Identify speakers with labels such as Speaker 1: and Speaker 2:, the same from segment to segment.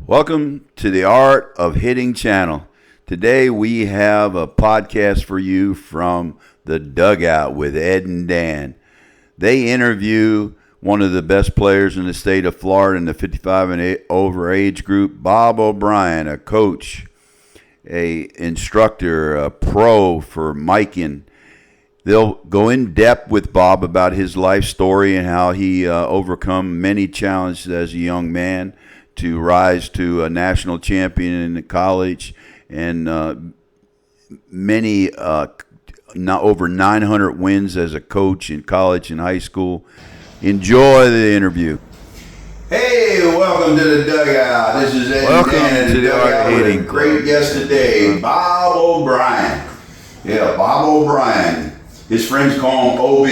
Speaker 1: Welcome to the Art of Hitting channel. Today we have a podcast for you from the Dugout with Ed and Dan. They interview one of the best players in the state of Florida in the 55 and over age group, Bob O'Brien, a coach, a instructor, a pro for miking. They'll go in depth with Bob about his life story and how he overcome many challenges as a young man to rise to a national champion in college and many not over 900 wins as a coach in college and high school. Enjoy the interview. Hey, welcome to the Dugout. This is Ed and Dan to the Dugout with a great guest today, Bob O'Brien. Yeah, Bob O'Brien. His friends call him OB.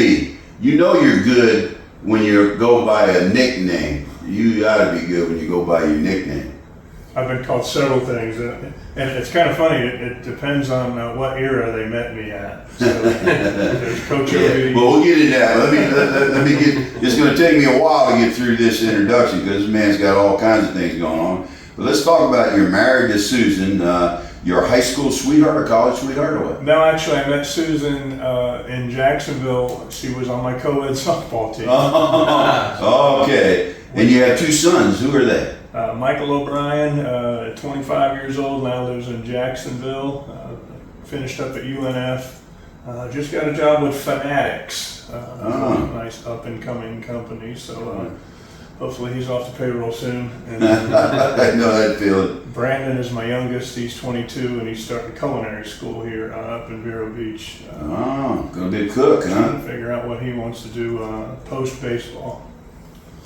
Speaker 1: You know you're good when you go by a nickname. You gotta be good when you go by your nickname.
Speaker 2: I've been called several things, and it's kind of funny. It depends on what era they met me at. So there's Coach OB.
Speaker 1: Well, we'll get into that. Let me get. It's going to take me a while to get through this introduction because this man's got all kinds of things going on. But let's talk about you're married to Susan. You're a high school sweetheart or college sweetheart or what?
Speaker 2: No, actually, I met Susan in Jacksonville. She was on my co-ed softball team.
Speaker 1: Oh, okay. And you have two sons. Who are they?
Speaker 2: Michael O'Brien, 25 years old, now lives in Jacksonville. Finished up at UNF. Just got a job with Fanatics, a nice up-and-coming company. So hopefully he's off the payroll soon. And,
Speaker 1: I know that feeling.
Speaker 2: Brandon is my youngest. He's 22, and he's starting culinary school here up in Vero Beach.
Speaker 1: Gonna be a cook, huh?
Speaker 2: Trying to figure out what he wants to do post-baseball.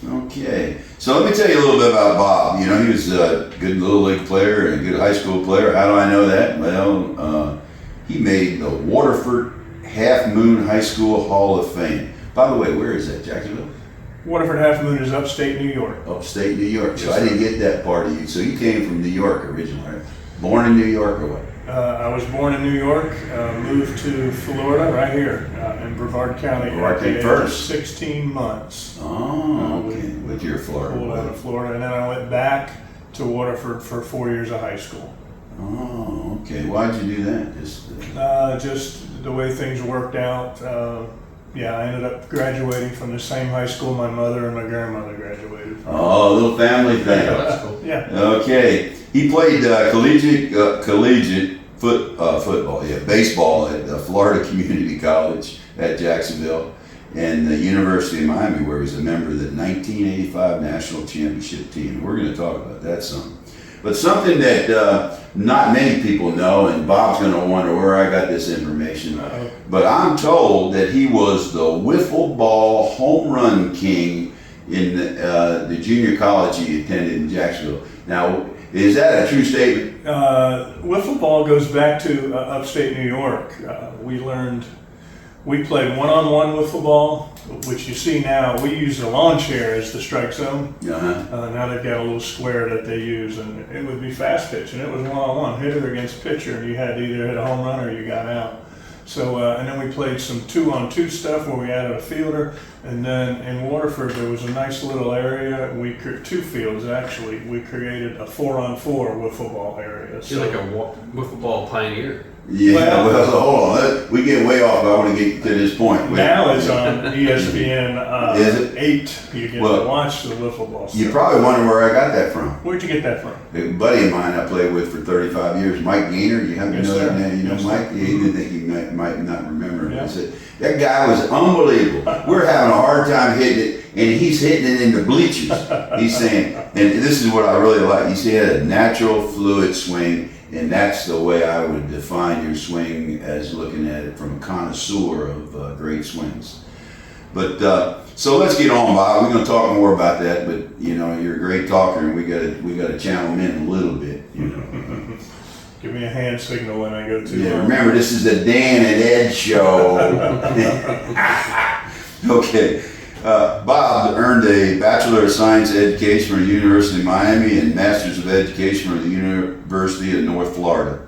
Speaker 1: Okay, so let me tell you a little bit about Bob. You know, he was a good little league player and a good high school player. How do I know that? Well, he made the Waterford Half Moon High School Hall of Fame. By the way, where is that, Jacksonville?
Speaker 2: Waterford Half Moon is upstate New York.
Speaker 1: Upstate New York. So I didn't get that part of you. So you came from New York originally, right? Born in New York or what?
Speaker 2: I was born in New York, moved to Florida right here in Brevard County at the age of 16 months.
Speaker 1: Oh, okay. With your Florida.
Speaker 2: Pulled out of Florida, and then I went back to Waterford for 4 years of high school.
Speaker 1: Oh, okay. Why'd you do that?
Speaker 2: Just the way things worked out. I ended up graduating from the same high school my mother and my grandmother graduated from.
Speaker 1: Oh, a little family thing.
Speaker 2: Yeah.
Speaker 1: Okay. He played collegiate football, baseball at Florida Community College at Jacksonville and the University of Miami, where he was a member of the 1985 National Championship team. We're going to talk about that some. But something that not many people know, and Bob's going to wonder where I got this information, but I'm told that he was the wiffle ball home run king in the junior college he attended in Jacksonville. Now, is that a true statement?
Speaker 2: Wiffle ball goes back to upstate New York. We played one-on-one wiffle ball, which you see now. We use the lawn chair as the strike zone. Now they've got a little square that they use, and it would be fast pitch, and it was one-on-one, hitter against pitcher, and you had to either hit a home run or you got out. So, and then we played some 2-on-2 stuff where we added a fielder, and then in Waterford there was a nice little area. Two fields actually. We created a 4-on-4 wiffle ball area.
Speaker 3: You're like a wiffle ball pioneer.
Speaker 1: Yeah, well, hold on. We get way off, but I want to get to this point.
Speaker 2: Now it's on ESPN
Speaker 1: Is it?
Speaker 2: 8. You get to watch the wiffle ball stuff.
Speaker 1: You probably wonder where I got that from.
Speaker 2: Where'd you get that from?
Speaker 1: A buddy of mine I played with for 35 years, Mike Gaynor. You happen to know that name? You know Mike? Yeah, he didn't think he might not remember him. I said, that guy was unbelievable. We're having a hard time hitting it, and he's hitting it in the bleachers. He's saying, and this is what I really like, he said he had a natural fluid swing, and that's the way I would define your swing as looking at it from a connoisseur of great swings. But so let's get on, Bob. We're going to talk more about that. But you know, you're a great talker, and we got to channel him in a little bit. You know.
Speaker 2: Give me a hand signal when I go to.
Speaker 1: Yeah, remember this is the Dan and Ed show. Okay. Bob earned a Bachelor of Science Education from the University of Miami and Masters of Education from the University of North Florida.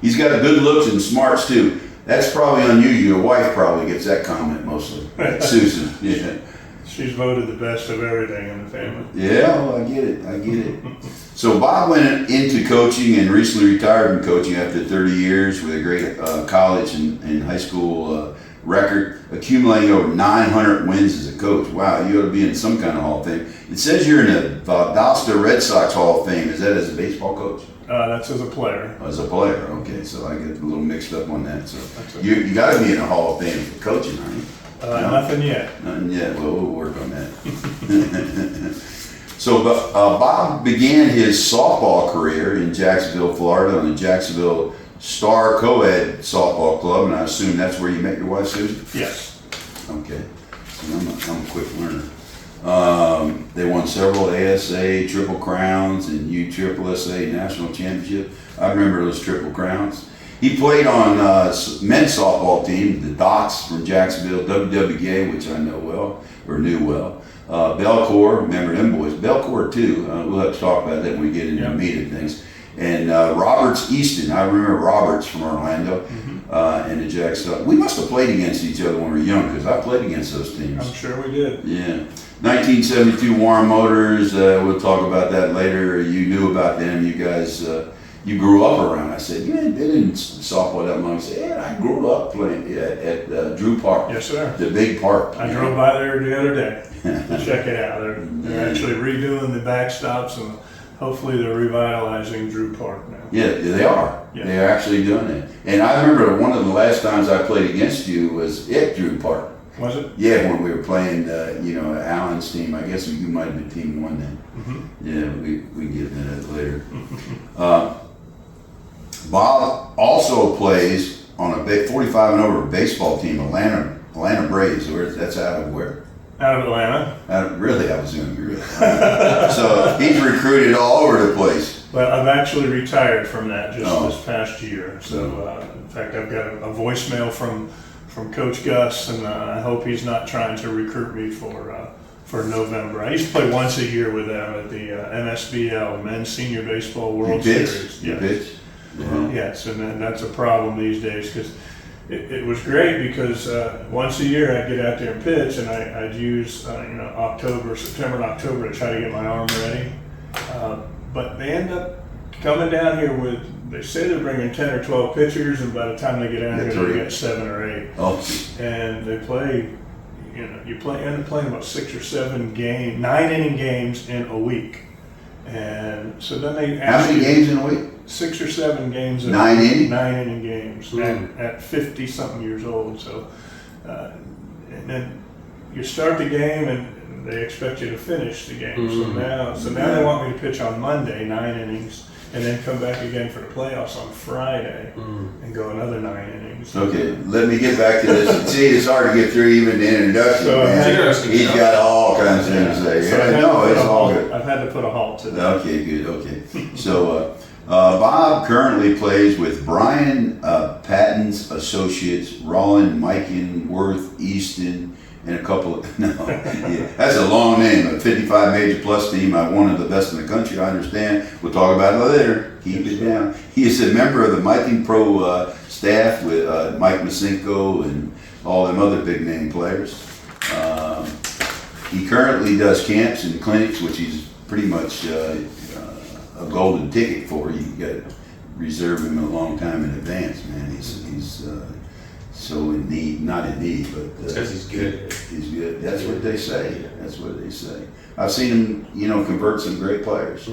Speaker 1: He's got good looks and smarts too. That's probably unusual. Your wife probably gets that comment mostly. Susan. Yeah.
Speaker 2: She's voted the best of everything in the family.
Speaker 1: Yeah, well, I get it. So Bob went into coaching and recently retired from coaching after 30 years with a great college and high school record, accumulating over 900 wins as a coach. Wow, you ought to be in some kind of Hall of Fame. It says you're in the Valdosta Red Sox Hall of Fame. Is that as a baseball coach?
Speaker 2: That's as a player.
Speaker 1: As a player, okay. So I get a little mixed up on that. So you got to be in the Hall of Fame for coaching, aren't you?
Speaker 2: No? Nothing yet.
Speaker 1: Nothing yet. Well, we'll work on that. So Bob began his softball career in Jacksonville, Florida, on the Jacksonville Star Co-ed Softball Club, and I assume that's where you met your wife, Susan?
Speaker 2: Yes.
Speaker 1: Okay. So I'm a quick learner. They won several ASA Triple Crowns and USSSA National Championship. I remember those Triple Crowns. He played on men's softball team, the Docs from Jacksonville, WWA, which I know well, or knew well. Belcourt, remember them boys. Belcourt too. We'll have to talk about that when we get into the meat of things. And Roberts Easton. I remember Roberts from Orlando and the Jacksonville. We must have played against each other when we were young because I played against those teams.
Speaker 2: I'm sure we did.
Speaker 1: Yeah. 1972 Warren Motors. We'll talk about that later. You knew about them. You guys, you grew up around. I said, you ain't been in softball that long. I said, yeah, I grew up playing at Drew Park.
Speaker 2: Yes, sir.
Speaker 1: The big park.
Speaker 2: I drove by there the other day to check it out. They're actually redoing the backstops and hopefully they're revitalizing Drew Park now.
Speaker 1: Yeah, they are.
Speaker 2: Yeah.
Speaker 1: They're actually doing it. And I remember one of the last times I played against you was at Drew Park.
Speaker 2: Was it?
Speaker 1: Yeah, when we were playing, Allen's team. I guess you might have been team one then. Mm-hmm. Yeah, we can get into that later. Bob also plays on a 45 and over baseball team, Atlanta Braves. That's out of where?
Speaker 2: Out of Atlanta.
Speaker 1: Really, I was doing really. So he's recruited all over the place.
Speaker 2: Well, I've actually retired from that this past year. So, in fact, I've got a voicemail from Coach Gus, and I hope he's not trying to recruit me for November. I used to play once a year with them at the MSBL, Men's Senior Baseball World Series.
Speaker 1: You pitch?
Speaker 2: Yeah. Yes, and that's a problem these days because it was great because once a year I'd get out there and pitch, and I'd use September and October to try to get my arm ready. But they end up coming down here they say they're bringing 10 or 12 pitchers, and by the time they get down here, they get 7 or 8.
Speaker 1: Oh.
Speaker 2: And they play, you end up playing about 6 or 7 9-inning games in a week. And so then they
Speaker 1: ask you. How many games in a week?
Speaker 2: 6 or 7 games.
Speaker 1: 9-inning
Speaker 2: games at 50-something years old. So, and then you start the game and they expect you to finish the game. So now they want me to pitch on Monday, 9 innings, and then come back again for the playoffs on Friday and go another 9 innings.
Speaker 1: Okay, let me get back to this. See, it's hard to get through even the introduction. He's got all kinds of things to say.
Speaker 2: So
Speaker 1: it's all good.
Speaker 2: I've had to put a halt to that.
Speaker 1: Okay, good. Okay, so Bob currently plays with Brian Patton's associates, Rollin, Mikan, Worth, Easton, and a couple of, that's a long name, a 55 major plus team, one of the best in the country, I understand. We'll talk about it later. Keep it down. He is a member of the Mikan Pro staff with Mike Masinko and all them other big name players. He currently does camps and clinics, which he's pretty much a golden ticket for. You got to reserve him a long time in advance, man. He's so in need, not in need, but
Speaker 3: because he's good.
Speaker 1: He's good. That's what they say. That's what they say. I've seen him, convert some great players.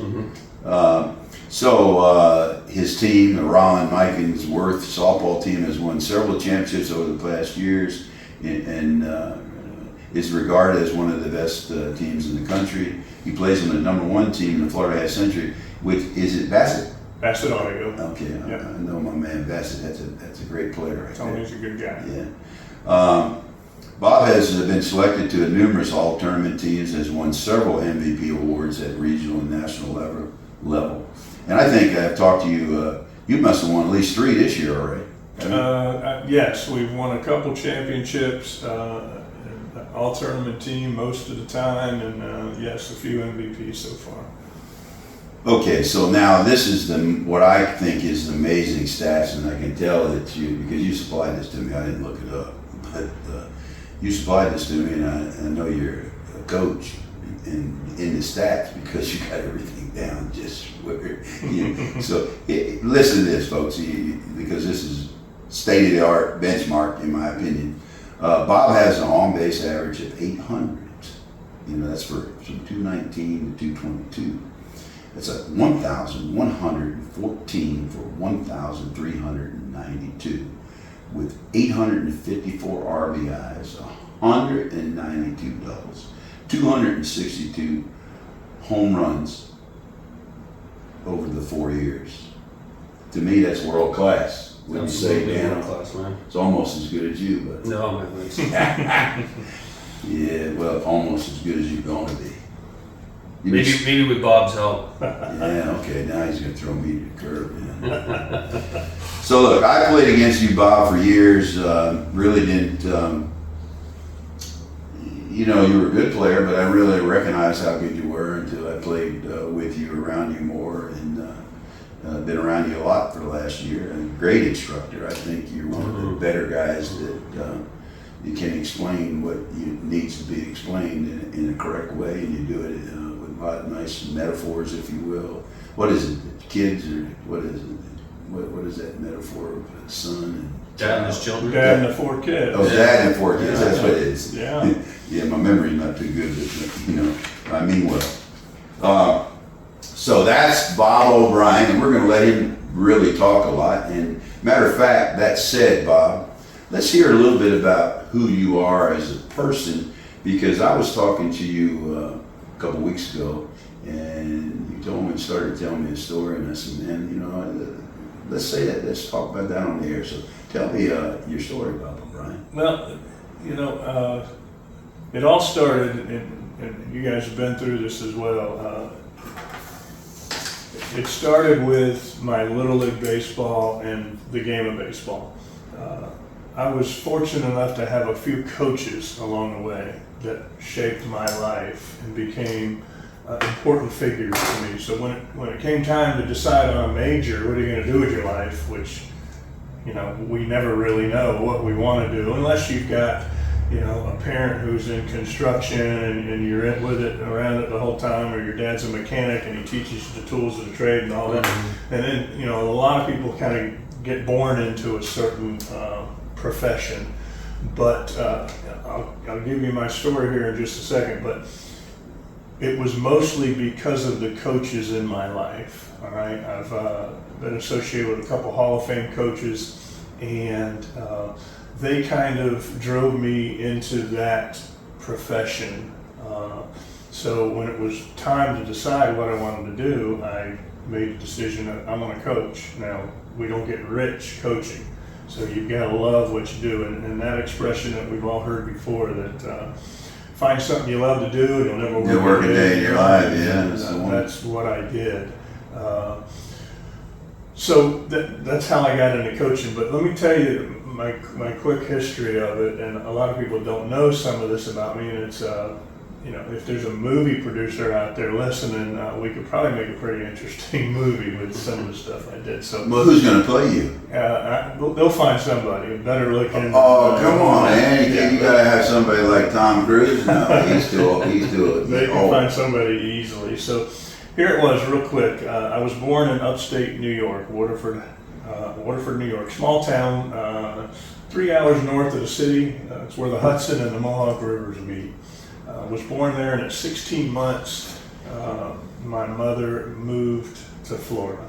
Speaker 1: So his team, the Rollin Mikan's Worth softball team, has won several championships over the past years, and is regarded as one of the best teams in the country. He plays on the #1 team in the Florida Half Century, which is it Bassett?
Speaker 2: Bassett Audio.
Speaker 1: Okay,
Speaker 2: yeah.
Speaker 1: I know my man Bassett. That's a great player. Right
Speaker 2: Tony's a good guy.
Speaker 1: Yeah. Bob has been selected to numerous all tournament teams, has won several MVP awards at regional and national level. And I think I've talked to you. You must have won at least 3 this year already.
Speaker 2: Yes, we've won a couple championships. All tournament team most of the time, and yes, a few MVPs so far.
Speaker 1: Okay, so now this is what I think is the amazing stats, and I can tell that because you supplied this to me. I didn't look it up, but you supplied this to me, and I know you're coach in the stats because you got everything down just where So listen to this, folks, because this is state of the art benchmark in my opinion. Bob has an on base average of 800. That's from 219 to 222. That's a 1,114 for 1,392 with 854 RBIs, 192 doubles, 262 home runs over the 4 years. To me, that's world class. Wouldn't you say, Dan?
Speaker 3: World class, man.
Speaker 1: It's almost as good as you, but
Speaker 3: No, man. It's,
Speaker 1: yeah, well, almost as good as you're going to be.
Speaker 3: maybe with Bob's help.
Speaker 1: Yeah, okay, now he's going to throw me to the curb, man. So look, I played against you, Bob, for years. Really didn't, you were a good player, but I really recognized how good you were until I played with you, around you more, and been around you a lot for the last year. A great instructor. I think you're one of the better guys that you can explain what needs to be explained in a correct way, and you do it with a lot of nice metaphors, if you will. What is it, kids, or what is it? What is that metaphor of a son and
Speaker 3: Dad and his children.
Speaker 2: Dad and the 4 kids.
Speaker 1: Oh, Dad and 4 kids. That's what it is.
Speaker 2: Yeah.
Speaker 1: Yeah, my memory's not too good, but I mean well. So that's Bob O'Brien, and we're going to let him really talk a lot. And matter of fact, that said, Bob, let's hear a little bit about who you are as a person, because I was talking to you a couple weeks ago, and you started telling me a story, and I said, man, let's say that. Let's talk about that on the air. So tell me your story, Bob O'Brien.
Speaker 2: Well, it all started, and you guys have been through this as well. It started with my Little League baseball and the game of baseball. I was fortunate enough to have a few coaches along the way that shaped my life and became important figures to me. So when it came time to decide on a major, what are you going to do with your life, which we never really know what we want to do unless you've got a parent who's in construction and you're with it around it the whole time, or your dad's a mechanic and he teaches you the tools of the trade and all that. And then a lot of people kind of get born into a certain profession. But I'll give you my story here in just a second. But it was mostly because of the coaches in my life. All right, I've been associated with a couple Hall of Fame coaches, and they kind of drove me into that profession. So when it was time to decide what I wanted to do, I made a decision that I'm going to coach. Now, we don't get rich coaching, so you've got to love what you do. And that expression that we've all heard before, that find something you love to do and you'll never work
Speaker 1: a day in your life. Yeah,
Speaker 2: that's what I did. So that's how I got into coaching. But let me tell you my quick history of it, and a lot of people don't know some of this about me, and it's if there's a movie producer out there listening, we could probably make a pretty interesting movie with some of the stuff I did. So,
Speaker 1: well, who's going to play you?
Speaker 2: They'll find somebody better looking.
Speaker 1: Oh, come on, man! You gotta have somebody like Tom Cruise. No, he's too.
Speaker 2: They can find somebody easily. So, here it was, real quick. I was born in upstate New York, Waterford, New York, small town, 3 hours north of the city. It's where the Hudson and the Mohawk rivers meet. Was born there, and at 16 months, my mother moved to Florida.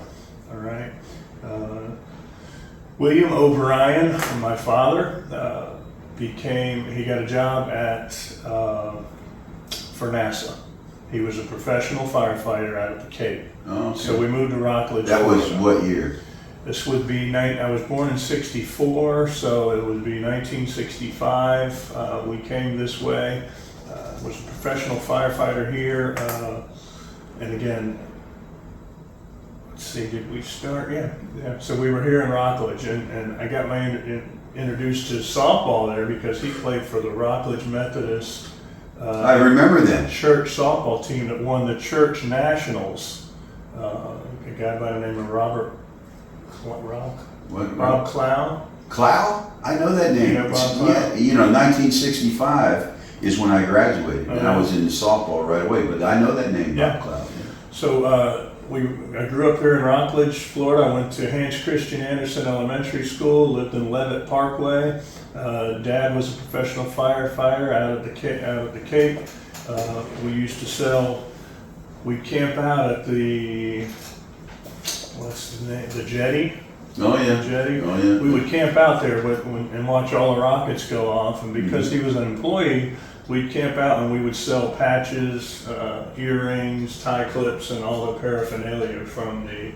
Speaker 2: All right. William O'Brien, my father, he got a job for NASA. He was a professional firefighter out at the Cape.
Speaker 1: Oh, okay.
Speaker 2: So we moved to Rockledge.
Speaker 1: That was what year?
Speaker 2: This would be, I was born in 64, so it would be 1965. We came this way. Was a professional firefighter here. And again, let's see, did we start? Yeah. So we were here in Rockledge, and I got introduced to softball there because he played for the Rockledge Methodist.
Speaker 1: I remember that
Speaker 2: church softball team that won the church nationals. A guy by the name of Rob Clow.
Speaker 1: Clow? I know that name.
Speaker 2: You know Bob Clow?
Speaker 1: Yeah, 1965. is when I graduated, and I
Speaker 2: Uh-huh.
Speaker 1: was in softball right away. But I know that name,
Speaker 2: Yeah.
Speaker 1: Bob Cloud.
Speaker 2: So I grew up here in Rockledge, Florida. I went to Hans Christian Andersen Elementary School, lived in Levitt Parkway. Dad was a professional firefighter out of the Cape. We used to sell. We'd camp out at the what's the name? The Jetty.
Speaker 1: Oh yeah.
Speaker 2: The Jetty.
Speaker 1: Oh yeah.
Speaker 2: We would camp out there and watch all the rockets go off. And because he was an employee, we'd camp out and we would sell patches, earrings, tie clips, and all the paraphernalia from the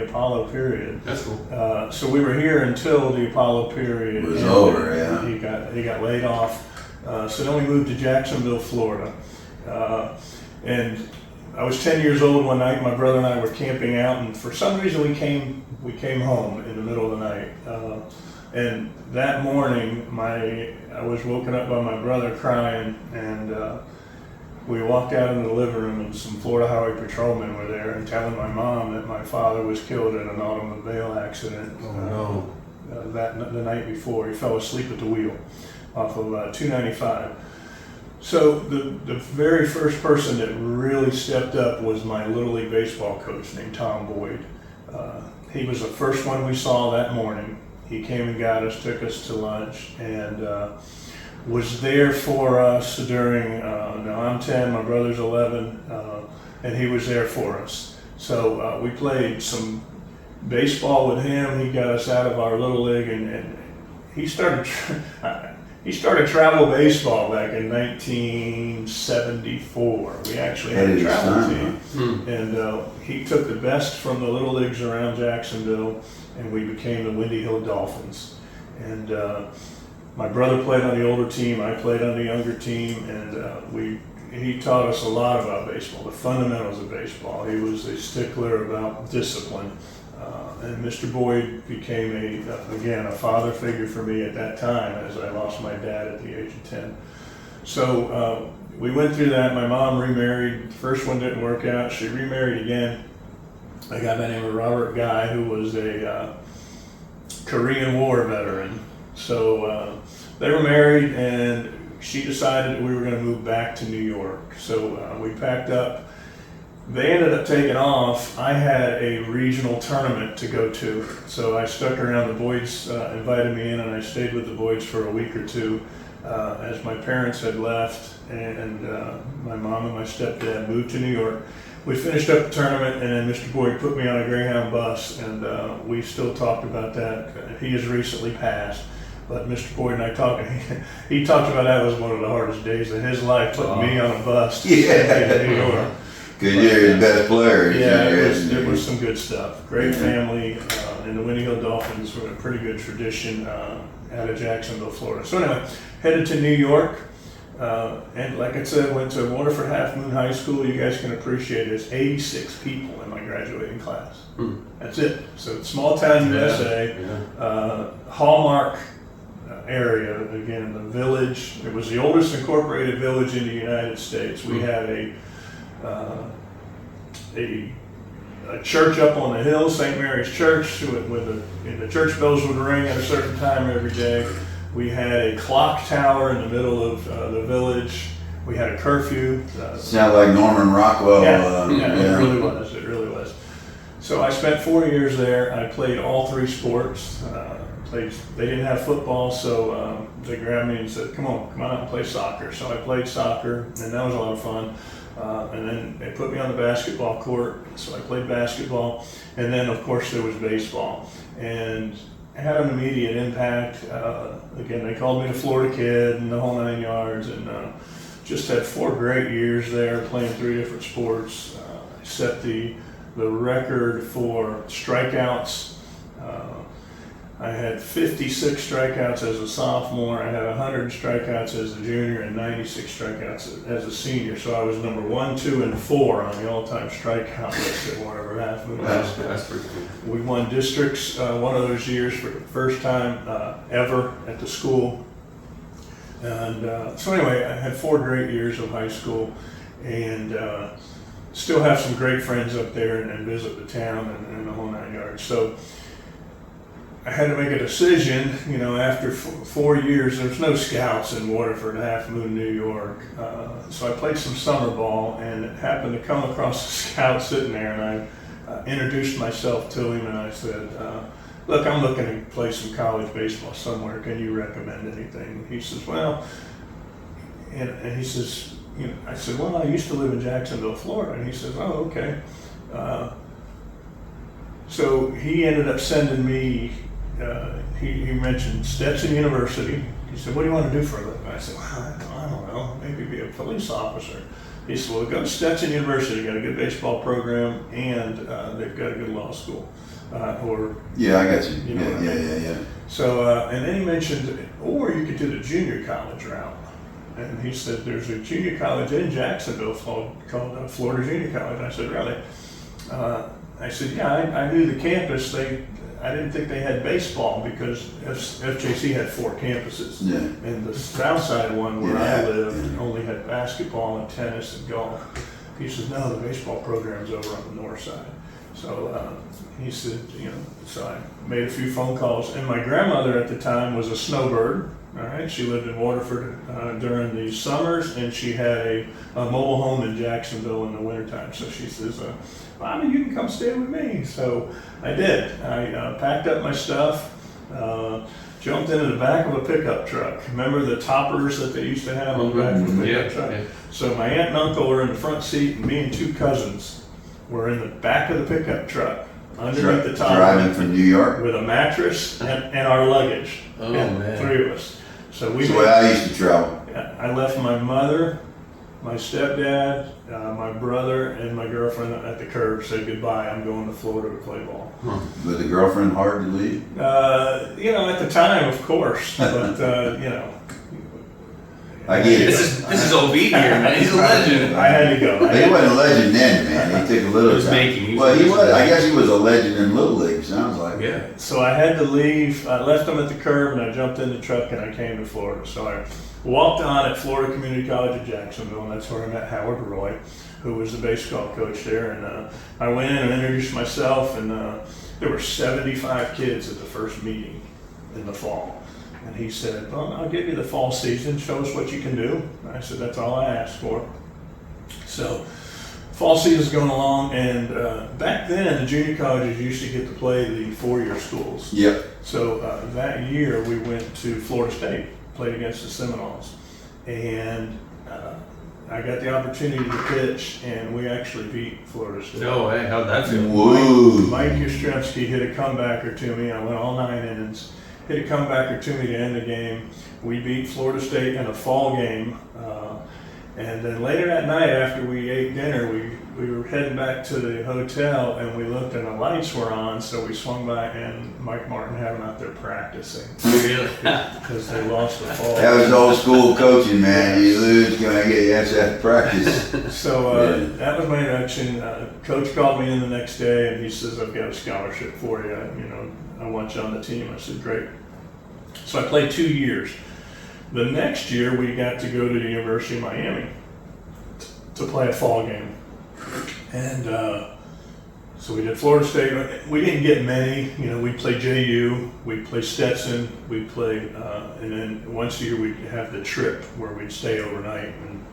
Speaker 2: Apollo period.
Speaker 3: That's cool.
Speaker 2: So we were here until the Apollo period
Speaker 1: It was
Speaker 2: ended.
Speaker 1: over, yeah.
Speaker 2: He got laid off. So then we moved to Jacksonville, Florida. And I was 10 years old one night. My brother and I were camping out, and for some reason we came home in the middle of the night. And that morning, I was woken up by my brother crying, and we walked out into the living room, and some Florida Highway patrolmen were there and telling my mom that my father was killed in an automobile accident.
Speaker 3: Oh, no.
Speaker 2: The night before. He fell asleep at the wheel off of 295. So the very first person that really stepped up was my Little League baseball coach named Tom Boyd. He was the first one we saw that morning. He came and got us, took us to lunch, and was there for us during, now I'm 10, my brother's 11, and he was there for us. So we played some baseball with him. He got us out of our Little League, and he started travel baseball back in 1974. We actually had a travel team, and he took the best from the Little Leagues around Jacksonville, and we became the Windy Hill Dolphins. And my brother played on the older team, I played on the younger team, and he taught us a lot about baseball, the fundamentals of baseball. He was a stickler about discipline. And Mr. Boyd became a father figure for me at that time, as I lost my dad at the age of 10. So we went through that. My mom remarried. The first one didn't work out. She remarried again. A guy by the name of Robert Guy, who was a Korean War veteran. So they were married, and she decided that we were going to move back to New York. So we packed up. They ended up taking off. I had a regional tournament to go to, so I stuck around. The Boyds invited me in, and I stayed with the Boyds for a week or two as my parents had left, and my mom and my stepdad moved to New York. We finished up the tournament, and then Mr. Boyd put me on a Greyhound bus, and we still talked about that. He has recently passed, but Mr. Boyd and I talked. He talked about that was one of the hardest days of his life, putting me on a bus to New York.
Speaker 1: Because you're his best player.
Speaker 2: Yeah, it was some good stuff. Great family, and the Windy Hill Dolphins were a pretty good tradition out of Jacksonville, Florida. So anyway, headed to New York, and like I said, went to Waterford Half Moon High School. You guys can appreciate it. There's 86 people in my graduating class. That's it. So small town USA, Hallmark area, again, the village. It was the oldest incorporated village in the United States. We had a church up on the hill, St. Mary's Church, the church bells would ring at a certain time every day. We had a clock tower in the middle of the village. We had a curfew.
Speaker 1: Sound like Norman Rockwell.
Speaker 2: It really was. It really was. So I spent 4 years there. I played all three sports. They didn't have football, so they grabbed me and said, come on out and play soccer. So I played soccer, and that was a lot of fun. And then they put me on the basketball court, so I played basketball. And then, of course, there was baseball. And it had an immediate impact. Again, they called me the Florida Kid and the whole 9 yards. And just had 4 great years there playing 3 different sports. I set the record for strikeouts. I had 56 strikeouts as a sophomore. I had 100 strikeouts as a junior and 96 strikeouts as a senior. So I was number 1, 2, and 4 on the all-time strikeout list at Waterford Half Moon High School.
Speaker 3: That's pretty cool.
Speaker 2: We won districts one of those years for the first time ever at the school. And so anyway, I had 4 great years of high school, and still have some great friends up there and visit the town and the whole 9 yards. So I had to make a decision, after 4 years. There's no scouts in Waterford, Half Moon, New York. So I played some summer ball and happened to come across a scout sitting there, and I introduced myself to him, and I said, look, I'm looking to play some college baseball somewhere. Can you recommend anything? He says, well, and he says, I said, well, I used to live in Jacksonville, Florida. And he says, oh, okay. So he ended up sending me, he mentioned Stetson University. He said, what do you want to do for a living? I said, well, I don't know, maybe be a police officer. He said, well, go to Stetson University. Got a good baseball program, and they've got a good law school.
Speaker 1: Yeah, I got you. Yeah.
Speaker 2: So, and then he mentioned, or you could do the junior college route. And he said, there's a junior college in Jacksonville called Florida Junior College. I said, really? I said, yeah, I knew the campus. I didn't think they had baseball because FJC had 4 campuses. Yeah. And the south side one where I lived only had basketball and tennis and golf. He says, no, the baseball program's over on the north side. So he said, so I made a few phone calls. And my grandmother at the time was a snowbird. All right, she lived in Waterford during the summers, and she had a mobile home in Jacksonville in the wintertime. So she says, Bobby, you can come stay with me. So I did. I packed up my stuff, jumped into the back of a pickup truck. Remember the toppers that they used to have on the back of the pickup truck? Yeah. So my aunt and uncle were in the front seat, and me and 2 cousins were in the back of the pickup truck. Underneath the top,
Speaker 1: driving from New York
Speaker 2: with a mattress and our luggage.
Speaker 3: Oh, man.
Speaker 2: 3 of us. So
Speaker 1: I used to travel.
Speaker 2: I left my mother, my stepdad, my brother, and my girlfriend at the curb. Said goodbye. I'm going to Florida to play ball.
Speaker 1: Huh. Was the girlfriend hard to leave?
Speaker 2: At the time, of course, but
Speaker 1: I get it.
Speaker 3: This is OB here, man. He's a legend.
Speaker 2: I had to go.
Speaker 1: He wasn't a legend then, man. He took a little time.
Speaker 3: He
Speaker 1: was. I guess he was a legend in Little League. Sounds like.
Speaker 3: Yeah.
Speaker 2: So I had to leave. I left him at the curb, and I jumped in the truck, and I came to Florida. So I walked on at Florida Community College of Jacksonville, and that's where I met Howard Roy, who was the baseball coach there. And I went in and introduced myself, and there were 75 kids at the first meeting in the fall. And he said, well, I'll give you the fall season, show us what you can do. And I said, that's all I asked for. So fall season's going along, and back then the junior colleges used to get to play the 4-year schools.
Speaker 1: Yep.
Speaker 2: So that year we went to Florida State, played against the Seminoles. And I got the opportunity to pitch, and we actually beat Florida State.
Speaker 3: No way, how'd that feel?
Speaker 1: Whoa.
Speaker 2: Mike Yastrzemski hit a comebacker to me. I went all 9 innings. Hit a comebacker to me to end the game. We beat Florida State in a fall game. And then later that night, after we ate dinner, we were heading back to the hotel, and we looked and the lights were on, so we swung by, and Mike Martin had them out there practicing.
Speaker 3: Really?
Speaker 2: Because they lost the fall.
Speaker 1: That was old school coaching, man. You lose, you have to practice.
Speaker 2: So that was my introduction. Coach called me in the next day, and he says, I've got a scholarship for you. I want you on the team. I said, great. So I played 2 years. The next year, we got to go to the University of Miami to play a fall game. And so we did Florida State. We didn't get many. We'd play JU, we'd play Stetson, we'd play, and then once a year we'd have the trip where we'd stay overnight. And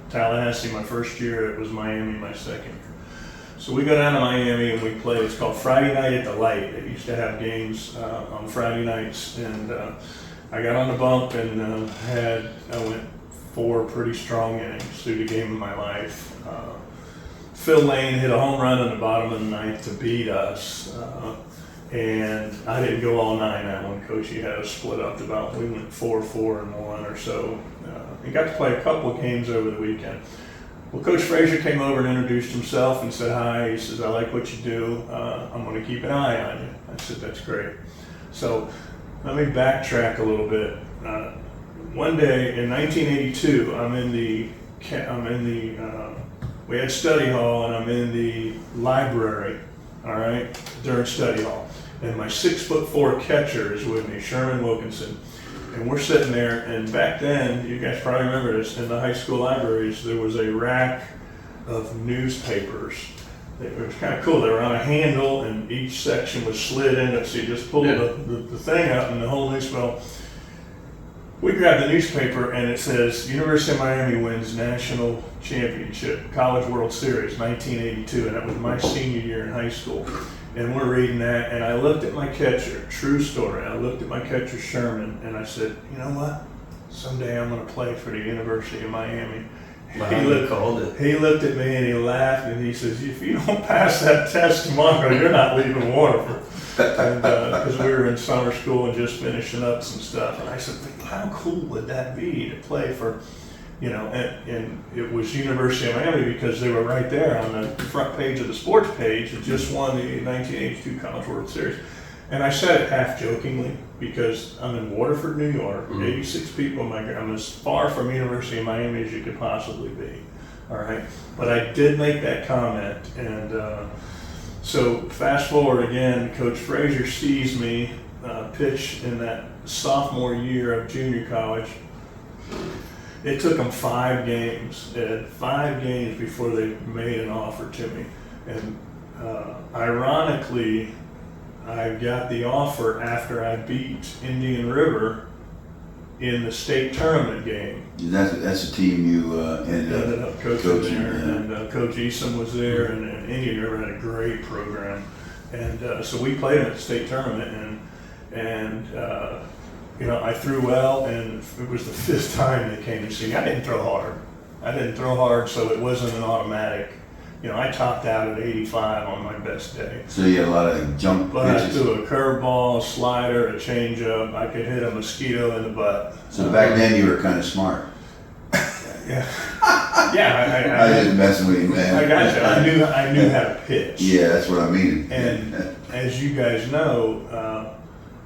Speaker 2: Tallahassee my first year, it was Miami my second year. So we go down to Miami and we play, it's called Friday Night at the Light. They used to have games on Friday nights, and I got on the bump and I went 4 pretty strong innings through the game of my life. Phil Lane hit a home run in the bottom of the 9th to beat us, and I didn't go all 9 that one. Coach, he had us split up about, we went 4-4-1 or so. He got to play a couple of games over the weekend. Well, Coach Frazier came over and introduced himself and said hi. He says, I like what you do. I'm going to keep an eye on you. I said, that's great. So let me backtrack a little bit. One day in 1982, we had study hall, and I'm in the library, all right, during study hall. And my 6'4" catcher is with me, Sherman Wilkinson. And we're sitting there, and back then, you guys probably remember this, in the high school libraries, there was a rack of newspapers it was kind of cool. They were on a handle, and each section was slid in it, so you just pulled the thing up, and the whole news. Well, we grabbed the newspaper, and it says University of Miami wins national championship, College World Series, 1982, and that was my senior year in high school. And we're reading that, and I looked at my catcher, true story, I looked at my catcher, Sherman, and I said, you know what? Someday I'm going to play for the University of Miami.
Speaker 3: Wow,
Speaker 2: He looked at me and he laughed, and he says, if you don't pass that test tomorrow, you're not leaving Waterford. And because we were in summer school and just finishing up some stuff. And I said, how cool would that be to play for, you know, and it was University of Miami because they were right there on the front page of the sports page. It just won the 1982 College World Series. And I said it half jokingly because I'm in Waterford, New York, 86 people. I'm as far from University of Miami as you could possibly be. All right. But I did make that comment. And so fast forward again, Coach Frazier sees me pitch in that sophomore year of junior college. It took them 5 games. It had 5 games before they made an offer to me. And ironically, I got the offer after I beat Indian River in the state tournament game.
Speaker 1: That's a team you ended up
Speaker 2: coaching there,
Speaker 1: yeah.
Speaker 2: and Coach Eason was there, and Indian River had a great program, and so we played them at the state tournament, and you know, I threw well, and it was the 5th time they came to see me. I didn't throw hard, so it wasn't an automatic. You know, I topped out at 85 on my best day.
Speaker 1: So you had a lot of jump
Speaker 2: But
Speaker 1: pitches.
Speaker 2: I threw a curveball, a slider, a changeup. I could hit a mosquito in the butt.
Speaker 1: So back then you were kind of smart.
Speaker 2: Yeah. Yeah,
Speaker 1: I was just messing with you, man.
Speaker 2: I got you. I knew how to pitch.
Speaker 1: Yeah, that's what I mean.
Speaker 2: And as you guys know,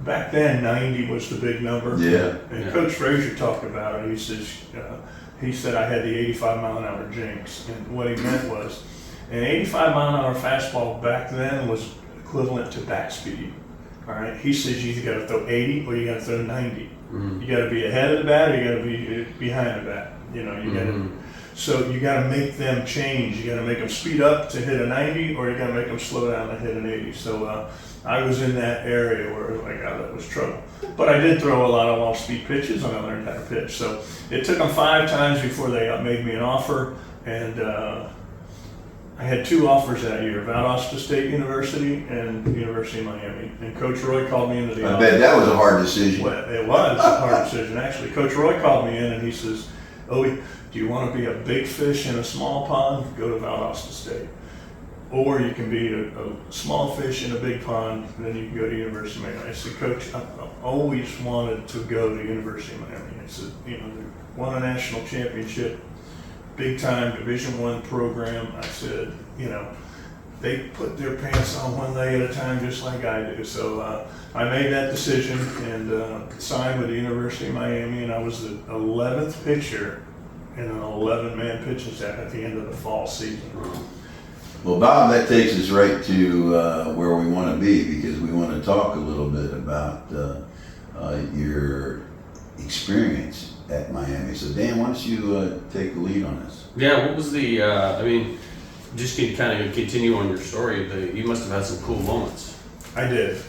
Speaker 2: back then 90 was the big number.
Speaker 1: Yeah.
Speaker 2: And Coach Frazier talked about it. He said I had the 85 mile an hour jinx, and what he meant was an 85 mile an hour fastball back then was equivalent to bat speed. All right. He says you either got to throw 80 or you got to throw 90. You got to be ahead of the bat or you got to be behind the bat. You know, you got to. So you got to make them change. You got to make them speed up to hit a 90, or you got to make them slow down to hit an 80. So I was in that area where like, oh, that was trouble. But I did throw a lot of off-speed pitches, and I learned how to pitch. So it took them 5 times before they made me an offer, and I had 2 offers that year: Valdosta State University and University of Miami. And Coach Roy called me into the office.
Speaker 1: I bet that was a hard decision.
Speaker 2: Well, it was a hard decision, actually. Coach Roy called me in and he says, "Owie, do you want to be a big fish in a small pond? Go to Valdosta State. Or you can be a small fish in a big pond, and then you can go to University of Miami." I said, "Coach, I've always wanted to go to University of Miami." I said, "You know, they won a national championship, big time Division I program." I said, "You know, they put their pants on one leg at a time just like I do." So I made that decision and signed with the University of Miami, and I was the 11th pitcher in an 11-man pitching staff at the end of the fall season.
Speaker 1: Well, Bob, that takes us right to where we want to be, because we want to talk a little bit about your experience at Miami. So, Dan, why don't you take the lead on this?
Speaker 3: Yeah, what was the, I mean, just to kind of continue on your story, you must have had some cool moments.
Speaker 2: I did.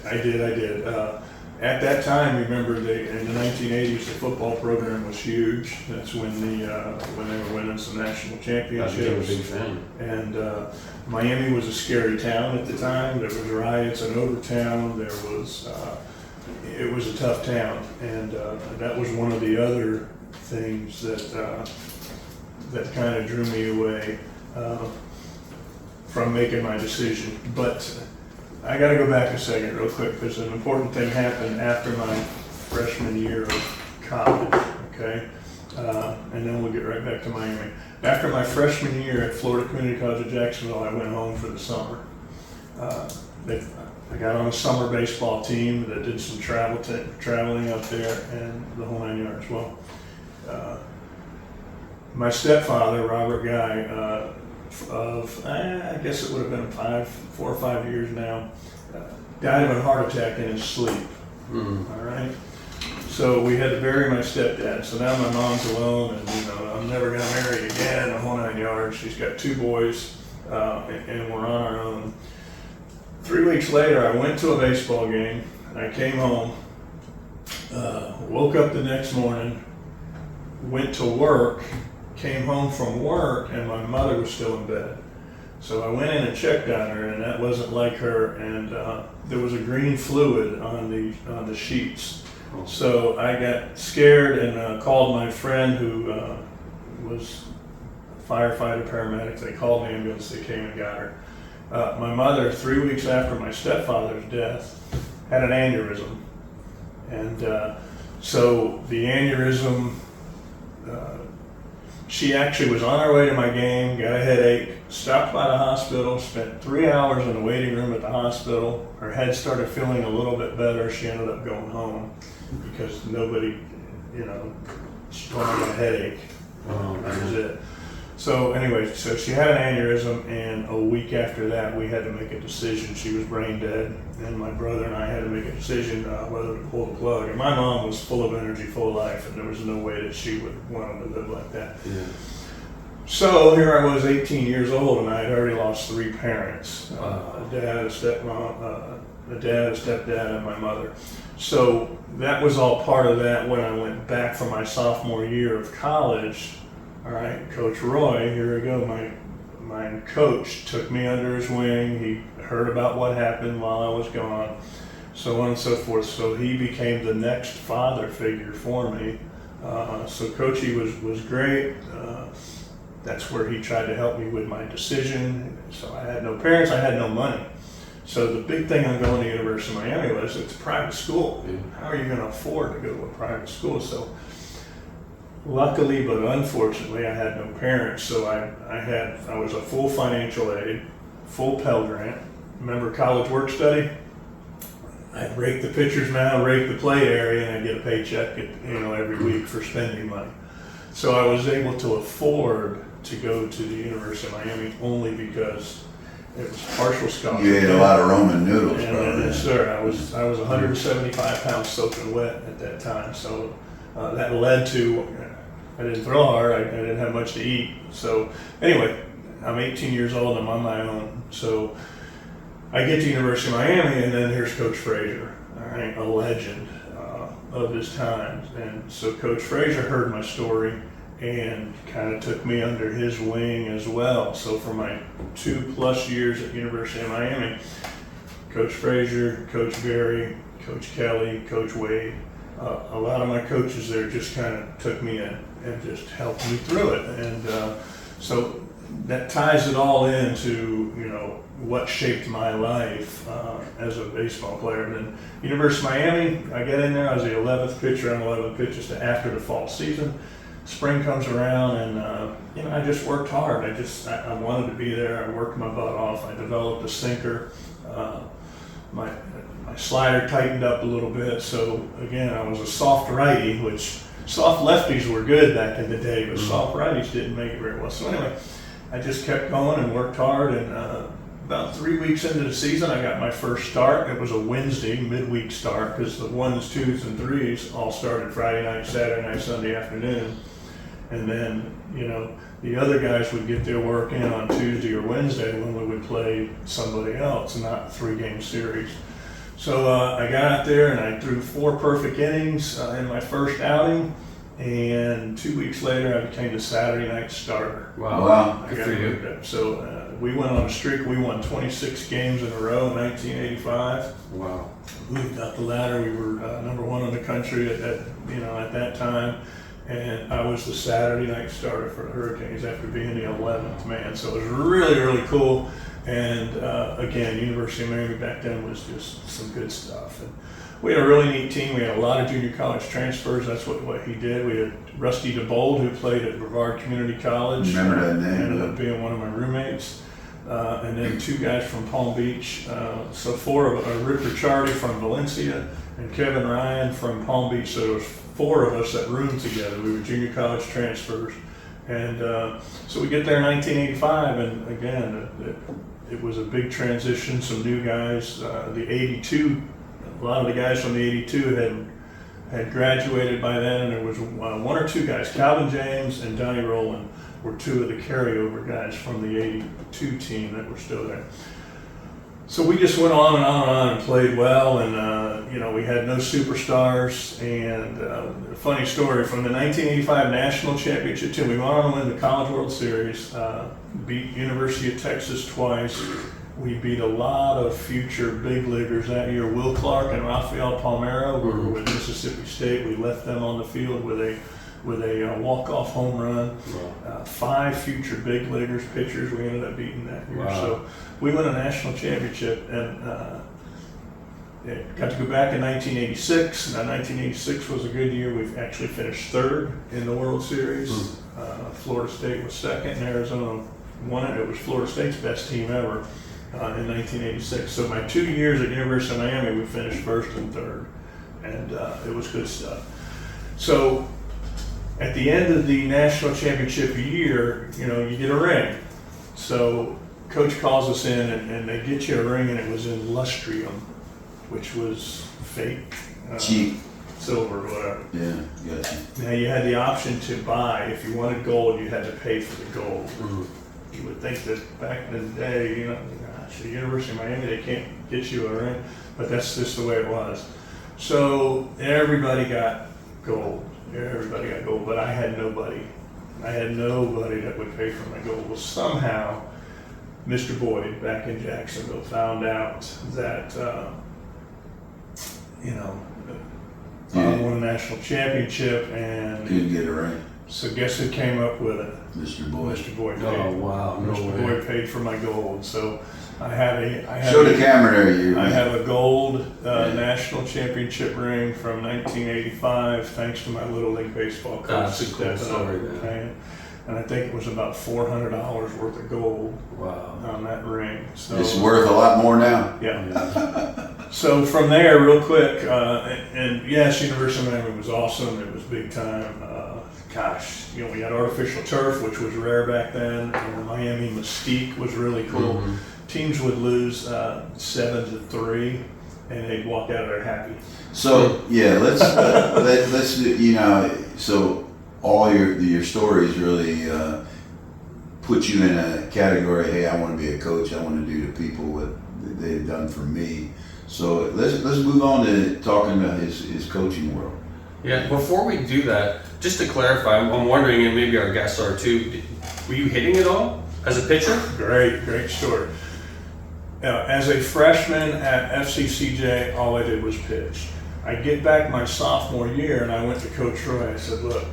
Speaker 2: At that time, remember, in the 1980s, the football program was huge. That's when they were winning some national championships.
Speaker 3: I became a big fan.
Speaker 2: And Miami was a scary town at the time. There was riots in Overtown. It was a tough town, and that was one of the other things that kind of drew me away from making my decision. But I got to go back a second real quick, because an important thing happened after my freshman year of college, okay? And then we'll get right back to Miami. After my freshman year at Florida Community College of Jacksonville, I went home for the summer. I got on a summer baseball team that did some traveling up there and the whole 9 yards. Well, my stepfather, Robert Guy, I guess it would have been 4 or 5 years now, died of a heart attack in his sleep. All right. So we had to bury my stepdad. So now my mom's alone, and I'm never gonna marry again. The whole 9 yards. She's got 2 boys, and we're on our own. 3 weeks later, I went to a baseball game. I came home, woke up the next morning, went to work, came home from work, and my mother was still in bed. So I went in and checked on her, and that wasn't like her, and there was a green fluid on the sheets. So I got scared and called my friend who was a firefighter, paramedic. They called the ambulance, they came and got her. My mother, 3 weeks after my stepfather's death, had an aneurysm. And so the aneurysm, she actually was on her way to my game, got a headache, stopped by the hospital, spent 3 hours in the waiting room at the hospital. Her head started feeling a little bit better. She ended up going home because nobody, she told me I got a headache. That was it. So anyway, so she had an aneurysm, and a week after that, we had to make a decision. She was brain dead, and my brother and I had to make a decision whether to pull the plug. And my mom was full of energy, full of life, and there was no way that she would want to live like that. Yeah. So here I was, 18 years old, and I had already lost 3 parents: a dad, a stepmom, a dad, a stepdad, and my mother. So that was all part of that. When I went back for my sophomore year of college, all right, Coach Roy, here we go, my coach took me under his wing. He heard about what happened while I was gone, so on and so forth. So he became the next father figure for me. So Coachy was great. That's where he tried to help me with my decision. So I had no parents, I had no money. So the big thing on going to the University of Miami was it's a private school. How are you going to afford to go to a private school? So luckily, but unfortunately, I had no parents. So I was a full financial aid, full Pell Grant. Remember college work study? I'd rake the pitcher's mound, rake the play area, and I'd get a paycheck every week for spending money. So I was able to afford to go to the University of Miami only because it was partial scholarship.
Speaker 1: You ate a lot of Roman noodles,
Speaker 2: probably. Yes, sir. I was 175 pounds soaking wet at that time. So that led to, I didn't throw hard. I didn't have much to eat. So anyway, I'm 18 years old. I'm on my own. So I get to University of Miami, and then here's Coach Frazier, all right, a legend of his times. And so Coach Frazier heard my story and kind of took me under his wing as well. So for my 2+ years at University of Miami, Coach Frazier, Coach Berry, Coach Kelly, Coach Wade, a lot of my coaches there just kind of took me in and just helped me through it. And so that ties it all into, what shaped my life as a baseball player. And then University of Miami, I got in there, I was the 11th pitcher on 11 pitches to after the fall season. Spring comes around, and I just worked hard. I wanted to be there. I worked my butt off. I developed a sinker. My slider tightened up a little bit. So again, I was a soft righty, which soft lefties were good back in the day, but soft righties didn't make it very well. So anyway, I just kept going and worked hard, and about 3 weeks into the season, I got my first start. It was a Wednesday midweek start because the 1s, 2s, and 3s all started Friday night, Saturday night, Sunday afternoon. And then, the other guys would get their work in on Tuesday or Wednesday when we would play somebody else, not a 3-game series. So I got out there and I threw 4 perfect innings in my first outing. And 2 weeks later, I became the Saturday night starter.
Speaker 3: Wow. Good for you.
Speaker 2: So we went on a streak. We won 26 games in a row in 1985.
Speaker 3: Wow.
Speaker 2: We moved up the ladder. We were number 1 in the country at that time. And I was the Saturday night starter for the Hurricanes after being the 11th man. So it was really, really cool. And again, University of Miami back then was just some good stuff. And we had a really neat team. We had a lot of junior college transfers. That's what he did. We had Rusty DeBold, who played at Revered Community College.
Speaker 1: Remember that name?
Speaker 2: Ended up being one of my roommates. And then 2 guys from Palm Beach. So 4 of Rick Ricciardi from Valencia and Kevin Ryan from Palm Beach. So there was 4 of us that roomed together. We were junior college transfers. And so we get there in 1985, and again, it was a big transition. Some new guys. The 82, a lot of the guys from the 82 had graduated by then, and there was one or two guys, Calvin James and Donnie Rowland were two of the carryover guys from the '82 team that were still there. So we just went on and on and on and played well, and we had no superstars. And a funny story from the 1985 national championship team, we went on to win the College World Series, beat University of Texas twice. We beat a lot of future big leaguers that year. Will Clark and Rafael Palmeiro were with Mississippi State. We left them on the field with a walk-off home run.
Speaker 3: Wow.
Speaker 2: 5 future big leaguers, pitchers, we ended up beating that year.
Speaker 3: Wow.
Speaker 2: So we won a national championship, and got to go back in 1986. Now 1986 was a good year. We've actually finished 3rd in the World Series. Florida State was 2nd, and Arizona won it. It was Florida State's best team ever in 1986. So my 2 years at University of Miami, we finished 1st and 3rd, and it was good stuff. So at the end of the national championship year, you get a ring. So coach calls us in, and they get you a ring, and it was in lustrium, which was fake,
Speaker 1: Cheap.
Speaker 2: silver or whatever.
Speaker 1: Yeah, gotcha.
Speaker 2: Now you had the option to buy. If you wanted gold, you had to pay for the gold. You would think that back in the day, gosh, the University of Miami, they can't get you a ring, but that's just the way it was. So everybody got gold. Everybody got gold, but I had nobody. I had nobody that would pay for my gold. Well, somehow, Mr. Boyd back in Jacksonville found out that, I won a national championship, and
Speaker 1: Couldn't get a ring.
Speaker 2: so guess who came up with it?
Speaker 1: Mr. Boyd.
Speaker 2: Mr. Boyd paid.
Speaker 3: Oh, wow. No
Speaker 2: Mr.
Speaker 3: way.
Speaker 2: Boyd paid for my gold. So I have
Speaker 1: Show the camera there.
Speaker 2: I have a gold national championship ring from 1985, thanks to my Little League baseball coach.
Speaker 3: That's a cool
Speaker 2: stepping
Speaker 3: story,
Speaker 2: up,
Speaker 3: man.
Speaker 2: and I think it was about $400 worth of gold
Speaker 3: Wow.
Speaker 2: on that ring. So
Speaker 1: It's worth a lot more now.
Speaker 2: yeah. So from there, real quick, and yes, University of Miami was awesome. It was big time. We had artificial turf, which was rare back then. And the Miami Mystique was really cool. Teams would lose 7-3, and they'd walk out of there happy.
Speaker 1: So yeah, let's so all your stories really put you in a category. Hey, I want to be a coach. I want to do to people what they've done for me. So let's move on to talking about his coaching world.
Speaker 3: Yeah, before we do that, just to clarify, I'm wondering, and maybe our guests are too, were you hitting it all as a pitcher?
Speaker 2: Great story. As a freshman at FCCJ, all I did was pitch. I get back my sophomore year, and I went to Coach Roy. I said, look,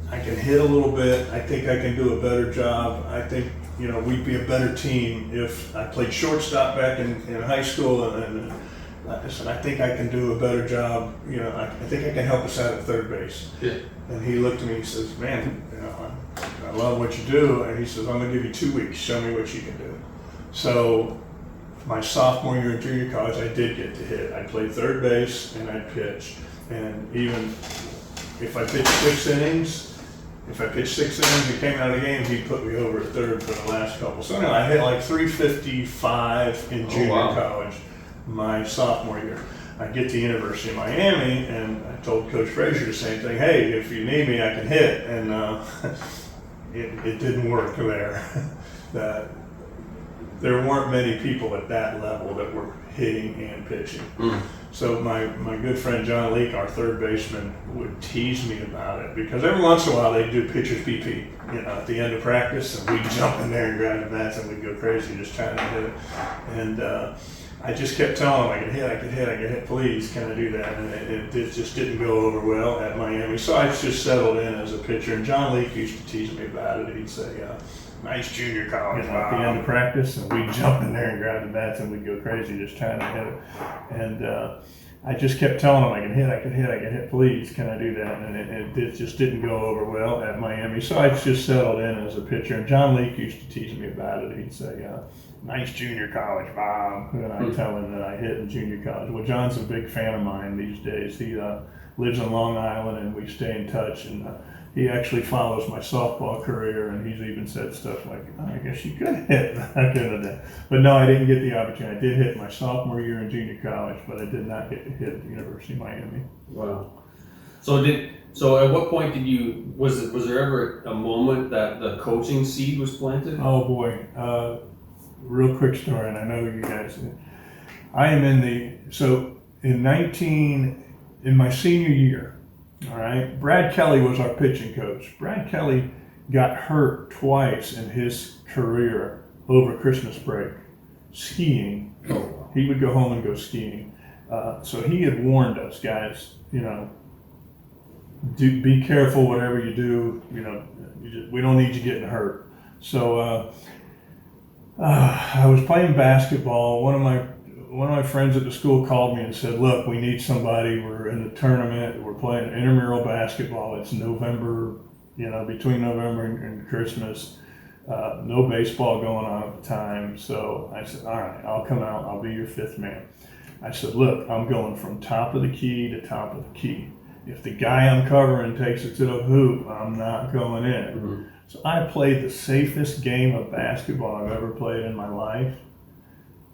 Speaker 2: I can hit a little bit. I think I can do a better job. I think, we'd be a better team if I played shortstop back in high school. And I said, I think I can do a better job. I think I can help us out at third base.
Speaker 3: Yeah.
Speaker 2: And he looked at me and he says, man, I love what you do. And he says, I'm going to give you 2 weeks. Show me what you can do. So my sophomore year in junior college, I did get to hit. I played third base and I pitched. And even if I pitched 6 innings, and came out of the game, he'd put me over at third for the last couple. So anyway, I hit like 355 in junior college my sophomore year. I get to University of Miami, and I told Coach Frazier the same thing. Hey, if you need me, I can hit. And it didn't work there. There weren't many people at that level that were hitting and pitching. So my good friend John Leake, our third baseman, would tease me about it, because every once in a while they'd do pitcher's PP, at the end of practice, and we'd jump in there and grab the bats and we'd go crazy just trying to hit it. And I just kept telling him, I could hit, please, can I do that? And it just didn't go over well at Miami. So I just settled in as a pitcher, and John Leake used to tease me about it. He'd say, nice junior college. At the end of practice, and we'd jump in there and grab the bats and we'd go crazy just trying to hit it. And I just kept telling him, I could hit, please, can I do that? And it just didn't go over well at Miami. So I just settled in as a pitcher, and John Leake used to tease me about it. He'd say, nice junior college, Bob. And I'd tell him that I hit in junior college. Well, John's a big fan of mine these days. He lives in Long Island, and we stay in touch. And he actually follows my softball career, and he's even said stuff like, oh, I guess you could hit back in the day. But no, I didn't get the opportunity. I did hit my sophomore year in junior college, but I did not get to hit at the University of Miami.
Speaker 3: Wow. So at what point was there ever a moment that the coaching seed was planted?
Speaker 2: Oh boy, real quick story, and I know you guys. I am in my senior year. All right, Brad Kelly was our pitching coach. Brad Kelly got hurt twice in his career over Christmas break, skiing.
Speaker 3: Oh.
Speaker 2: He would go home and go skiing. So he had warned us, guys, be careful whatever you do. We don't need you getting hurt. So I was playing basketball. One of my friends at the school called me and said, look, we need somebody. We're in the tournament. We're playing intramural basketball. It's November, between November and Christmas. No baseball going on at the time. So I said, all right, I'll come out. I'll be your fifth man. I said, look, I'm going from top of the key to top of the key. If the guy I'm covering takes it to the hoop, I'm not going in.
Speaker 3: Mm-hmm.
Speaker 2: So I played the safest game of basketball I've ever played in my life.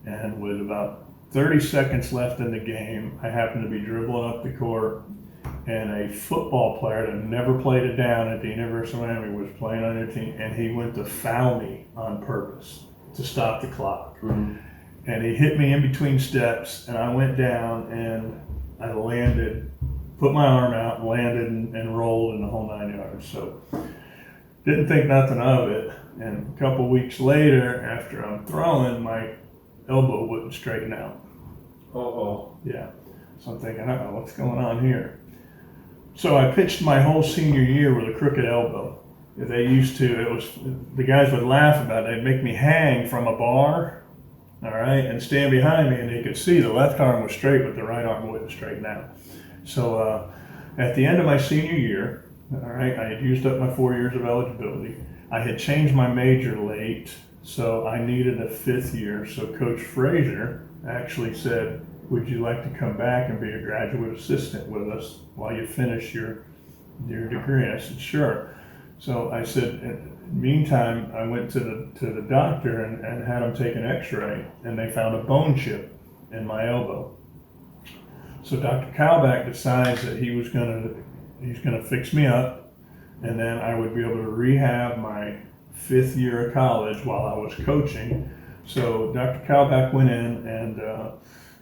Speaker 2: And with about 30 seconds left in the game, I happened to be dribbling up the court, and a football player that never played it down at the University of Miami was playing on their team, and he went to foul me on purpose to stop the clock.
Speaker 3: Mm-hmm.
Speaker 2: And he hit me in between steps, and I went down, and I landed, put my arm out, landed, and rolled in the whole 9 yards. So didn't think nothing of it. And a couple weeks later, after I'm throwing, my elbow wouldn't straighten out.
Speaker 3: Uh-oh.
Speaker 2: Yeah. So I'm thinking, what's going on here? So I pitched my whole senior year with a crooked elbow. They used to, the guys would laugh about it. They'd make me hang from a bar, all right, and stand behind me, and they could see the left arm was straight, but the right arm wouldn't straighten out. So at the end of my senior year, all right, I had used up my 4 years of eligibility. I had changed my major late, so I needed a fifth year. So Coach Frazier actually said, would you like to come back and be a graduate assistant with us while you finish your degree? I said, sure. So I said, in the meantime, I went to the doctor and had him take an x-ray, and they found a bone chip in my elbow. So Dr. Kalbach decides that he's gonna fix me up, and then I would be able to rehab my fifth year of college while I was coaching. So Dr. Kalbach went in and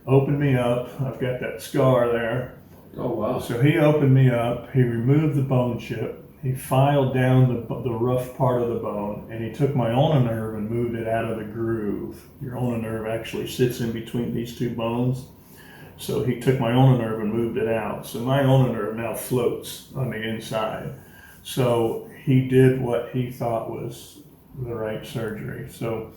Speaker 2: opened me up. I've got that scar there.
Speaker 3: Oh, wow.
Speaker 2: So he opened me up, he removed the bone chip, he filed down the rough part of the bone, and he took my ulnar nerve and moved it out of the groove. Your ulnar nerve actually sits in between these two bones. So he took my ulnar nerve and moved it out. So my ulnar nerve now floats on the inside. So he did what he thought was the right surgery. So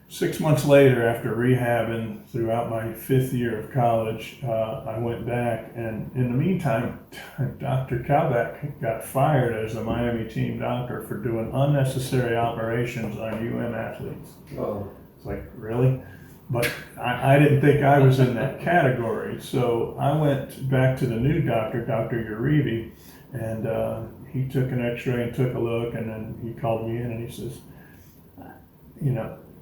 Speaker 2: 6 months later, after rehabbing throughout my fifth year of college, I went back, and in the meantime, Dr. Kalbach got fired as a Miami team doctor for doing unnecessary operations on UM athletes.
Speaker 3: Oh.
Speaker 2: It's like, really? But I didn't think I was in that category. So I went back to the new doctor, Dr. Uribe, and he took an x-ray and took a look, and then he called me in and he says,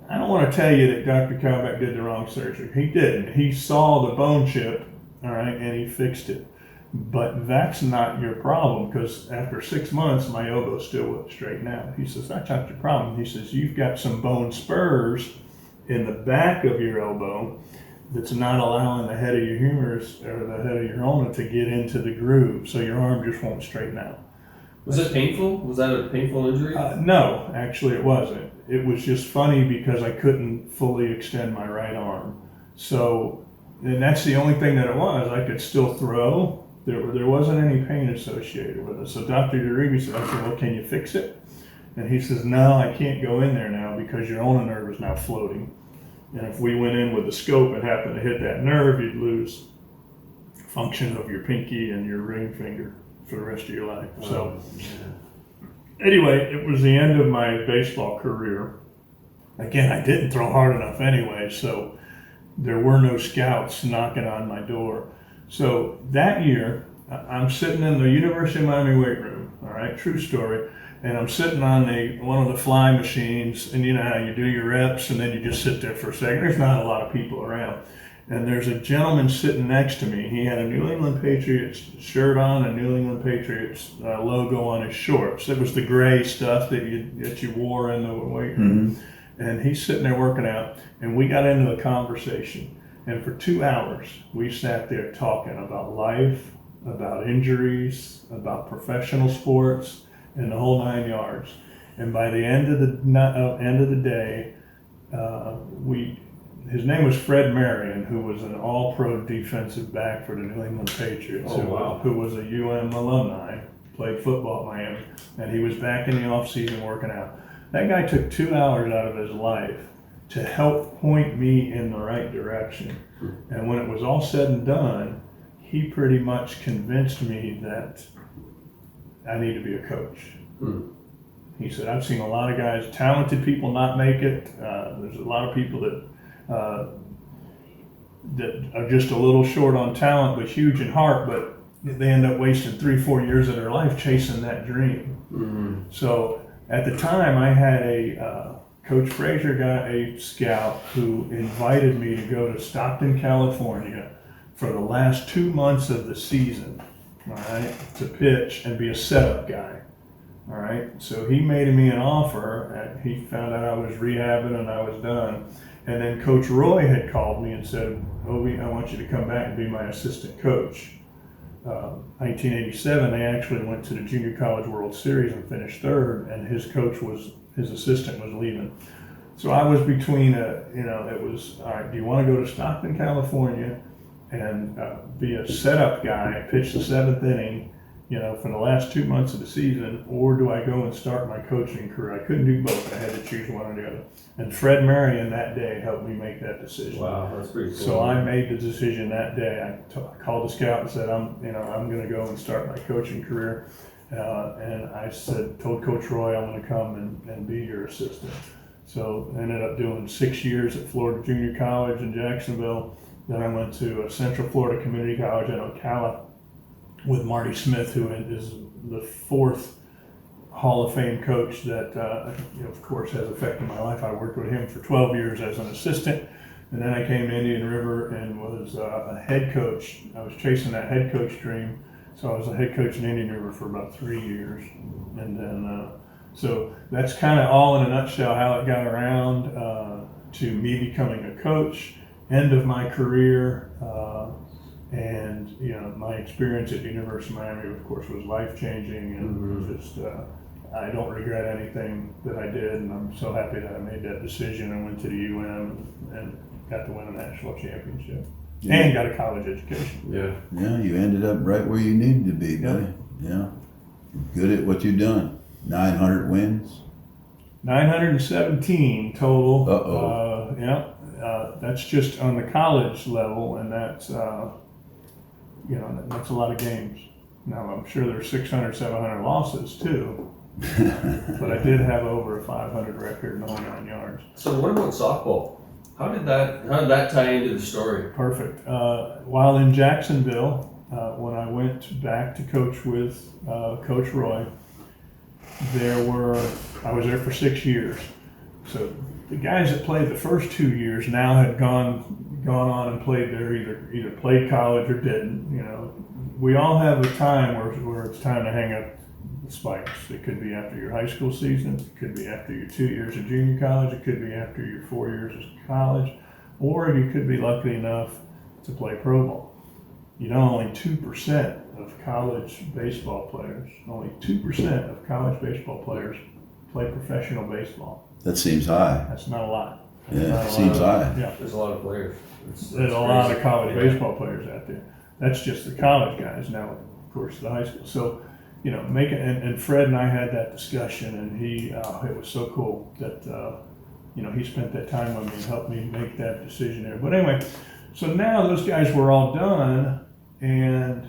Speaker 2: I don't want to tell you that Dr. Kalbach did the wrong surgery. He didn't. He saw the bone chip, all right, and he fixed it. But that's not your problem, because after 6 months, my elbow still wouldn't straighten out. He says, that's not your problem. He says, you've got some bone spurs in the back of your elbow that's not allowing the head of your humerus or the head of your ulna to get into the groove, so your arm just won't straighten out.
Speaker 3: Was it painful? Was that a painful injury?
Speaker 2: No, actually it wasn't. It was just funny because I couldn't fully extend my right arm. So, and that's the only thing that it was. I could still throw. There wasn't any pain associated with it. So Dr. Uribe said, I said, well, can you fix it? And he says, no, I can't go in there now because your ulnar nerve is now floating. And if we went in with the scope and happened to hit that nerve, you'd lose function of your pinky and your ring finger for the rest of your life. So anyway, it was the end of my baseball career. Again, I didn't throw hard enough anyway, so there were no scouts knocking on my door. So that year, I'm sitting in the University of Miami weight room, All right, true story. And I'm sitting on one of the fly machines, and you know how you do your reps, and then you just sit there for a second. There's not a lot of people around. And there's a gentleman sitting next to me. He had a New England Patriots shirt on, a New England Patriots logo on his shorts. It was the gray stuff that you wore in the weight room. And he's sitting there working out, and we got into a conversation. And for 2 hours, we sat there talking about life, about injuries, about professional sports, and the whole 9 yards. And by the end of the day, his name was Fred Marion, who was an all-pro defensive back for the New England Patriots, who was a UM alumni, played football at Miami, and he was back in the off-season working out. That guy took 2 hours out of his life to help point me in the right direction. And when it was all said and done, he pretty much convinced me that I need to be a coach. He said, I've seen a lot of guys, talented people not make it. There's a lot of people that are just a little short on talent, but huge in heart, but they end up wasting 3-4 years of their life chasing that dream. So at the time, I had Coach Frazier got a scout who invited me to go to Stockton, California for the last 2 months of the season, all right, to pitch and be a setup guy. All right, so he made me an offer, and he found out I was rehabbing and I was done. And then Coach Roy had called me and said, Obi, I want you to come back and be my assistant coach. 1987, they actually went to the Junior College World Series and finished third, and his assistant was leaving. So I was between it was, all right, do you want to go to Stockton, California and be a setup guy, pitch the 7th inning, for the last 2 months of the season, or do I go and start my coaching career? I couldn't do both. I had to choose one or the other. And Fred Marion that day helped me make that decision.
Speaker 3: Wow, that's pretty cool.
Speaker 2: So I made the decision that day. I called the scout and said, I'm going to go and start my coaching career. And I told Coach Roy, I'm going to come and be your assistant. So I ended up doing 6 years at Florida Junior College in Jacksonville. Then I went to Central Florida Community College in Ocala with Marty Smith, who is the 4th Hall of Fame coach that, of course, has affected my life. I worked with him for 12 years as an assistant, and then I came to Indian River and was a head coach. I was chasing that head coach dream, so I was a head coach in Indian River for about 3 years. And then, so that's kind of all in a nutshell how it got around to me becoming a coach, end of my career, and my experience at the University of Miami, of course, was life-changing, and just I don't regret anything that I did, and I'm so happy that I made that decision and went to the UM and got to win a national championship and got a college education.
Speaker 1: Yeah, you ended up right where you needed to be, buddy. Yeah, good at what you've done. 900 wins.
Speaker 2: 917 total. That's just on the college level, and that's that's a lot of games. Now I'm sure there's 600, 700 losses too, but I did have over a 500 record in the whole 9 yards.
Speaker 3: So what about softball? How did that tie into the story?
Speaker 2: Perfect. While in Jacksonville, when I went back to coach with Coach Roy, I was there for 6 years. So the guys that played the first 2 years now had gone on and played there, either played college or didn't. We all have a time where it's time to hang up the spikes. It could be after your high school season, it could be after your 2 years of junior college, it could be after your 4 years of college, or you could be lucky enough to play pro ball. Only 2% of college baseball players, play professional baseball.
Speaker 1: That seems high.
Speaker 2: That's not a lot.
Speaker 1: It seems high.
Speaker 2: Yeah.
Speaker 3: There's a lot of players.
Speaker 2: There's a lot of college baseball players out there. That's just the college guys. Now, of course, the high school. So, and Fred and I had that discussion, and it was so cool that, he spent that time with me and helped me make that decision there. But anyway, so now those guys were all done, and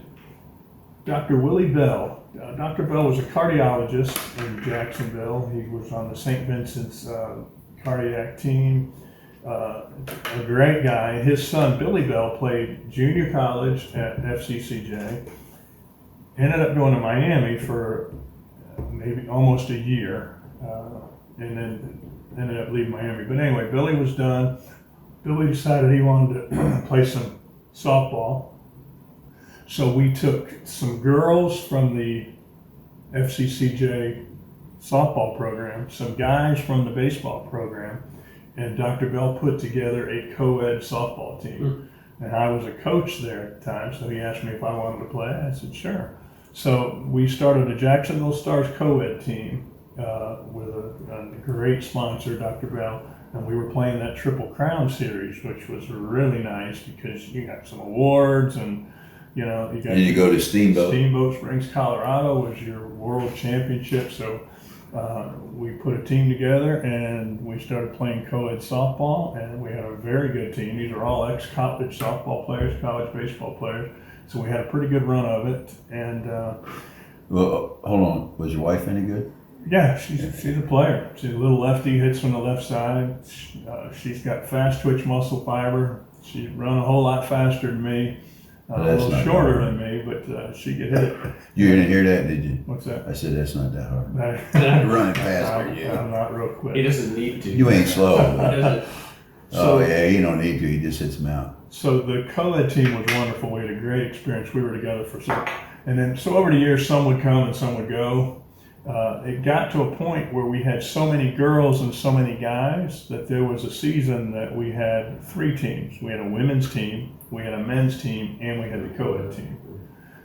Speaker 2: Dr. Willie Bell. Dr. Bell was a cardiologist in Jacksonville. He was on the St. Vincent's cardiac team. A great guy. His son, Billy Bell, played junior college at FCCJ. Ended up going to Miami for maybe almost a year, and then ended up leaving Miami. But anyway, Billy was done. Billy decided he wanted to play some softball. So we took some girls from the FCCJ softball program, some guys from the baseball program, and Dr. Bell put together a co-ed softball team. And I was a coach there at the time, so he asked me if I wanted to play. I said, sure. So we started a Jacksonville Stars co-ed team with a great sponsor, Dr. Bell, and we were playing that Triple Crown series, which was really nice because you got some awards and you got.
Speaker 1: And you go to Steamboat.
Speaker 2: Steamboat Springs, Colorado was your world championship. So we put a team together and we started playing co-ed softball, and we had a very good team. These are all ex-college softball players, college baseball players. So we had a pretty good run of it. And
Speaker 1: well, hold on. Was your wife any good?
Speaker 2: yeah, she's a player. She's a little lefty, hits from the left side. She's got fast twitch muscle fiber. She'd run a whole lot faster than me. A little shorter than me, but she could hit it.
Speaker 1: You didn't hear that, did you?
Speaker 2: What's that?
Speaker 1: I said that's not that hard.
Speaker 2: I'm
Speaker 1: Running faster than you.
Speaker 2: not real quick.
Speaker 3: He doesn't need to.
Speaker 1: You ain't slow.
Speaker 3: He doesn't.
Speaker 1: Oh yeah, you don't need to. He just hits them out.
Speaker 2: So the co-ed team was wonderful. We had a great experience. We were together for so over the years, some would come and some would go. It got to a point where we had so many girls and so many guys that there was a season that we had 3 teams. We had a women's team, we had a men's team, and we had the co-ed team.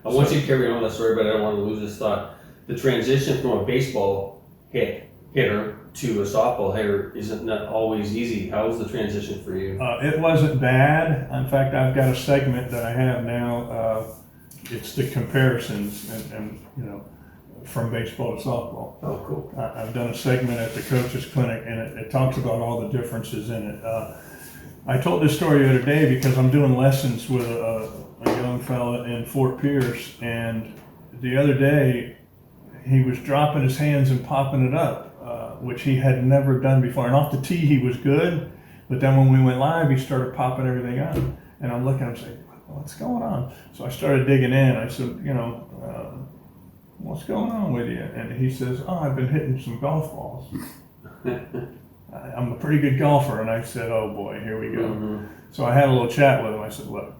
Speaker 3: I want you to carry on that story, but I don't want to lose this thought. The transition from a baseball hitter to a softball hitter isn't not always easy. How was the transition for you?
Speaker 2: It wasn't bad. In fact, I've got a segment that I have now. It's the comparisons and from baseball to softball.
Speaker 3: Oh, cool.
Speaker 2: I've done a segment at the coaches clinic, and it talks about all the differences in it. I told this story the other day because I'm doing lessons with a young fella in Fort Pierce, and the other day he was dropping his hands and popping it up, which he had never done before. And off the tee he was good, but then when we went live he started popping everything up, and I'm looking at him saying, what's going on? So I started digging in. I said, what's going on with you? And he says, I've been hitting some golf balls. I'm a pretty good golfer. And I said, oh boy, here we go. Mm-hmm. So I had a little chat with him. I said, look,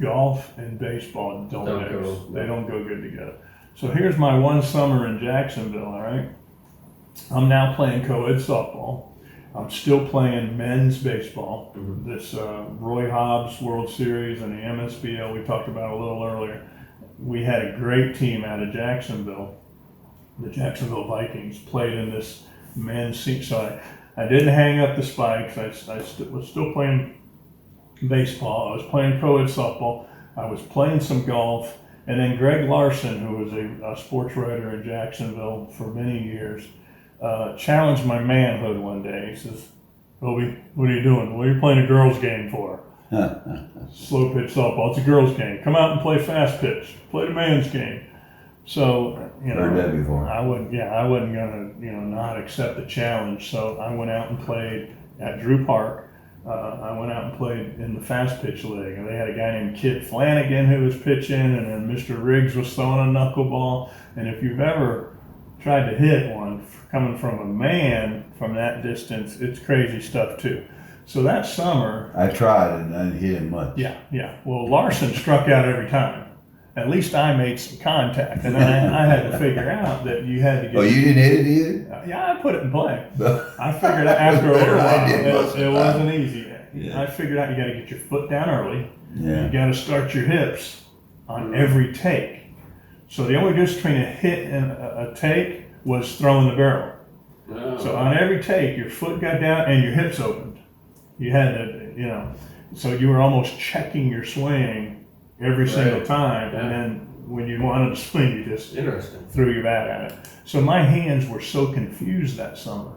Speaker 2: golf and baseball don't mix. They don't go good together. So here's my one summer in Jacksonville, all right? I'm now playing co-ed softball. I'm still playing men's baseball. Mm-hmm. This Roy Hobbs World Series and the MSBL we talked about a little earlier. We had a great team out of Jacksonville. The Jacksonville Vikings played in this men's seat. So I didn't hang up the spikes. I was still playing baseball. I was playing co-ed softball. I was playing some golf. And then Greg Larson, who was a sports writer in Jacksonville for many years, challenged my manhood one day. He says, Obi, what are you doing? What are you playing a girls' game for? Slow-pitch softball. It's a girls' game. Come out and play fast pitch. Play the man's game. So,
Speaker 1: heard that before.
Speaker 2: I wasn't gonna, not accept the challenge. So I went out and played at Drew Park. I went out and played in the fast pitch league, and they had a guy named Kid Flanagan who was pitching, and then Mr. Riggs was throwing a knuckleball. And if you've ever tried to hit one coming from a man from that distance, it's crazy stuff too. So that summer,
Speaker 1: I tried and I didn't hit him much.
Speaker 2: Yeah. Well, Larson struck out every time. At least I made some contact, and then I had to figure out that you had to get.
Speaker 1: Oh, you didn't hit it either?
Speaker 2: Yeah, I put it in play. I figured out after a little while it wasn't easy. Yeah. I figured out you got to get your foot down early. Yeah. You got to start your hips on every take. So the only difference between a hit and a take was throwing the barrel. Oh. So on every take, your foot got down and your hips opened. You had to, so you were almost checking your swing every single time, and then when you wanted to swing, you just threw your bat at it. So my hands were so confused that summer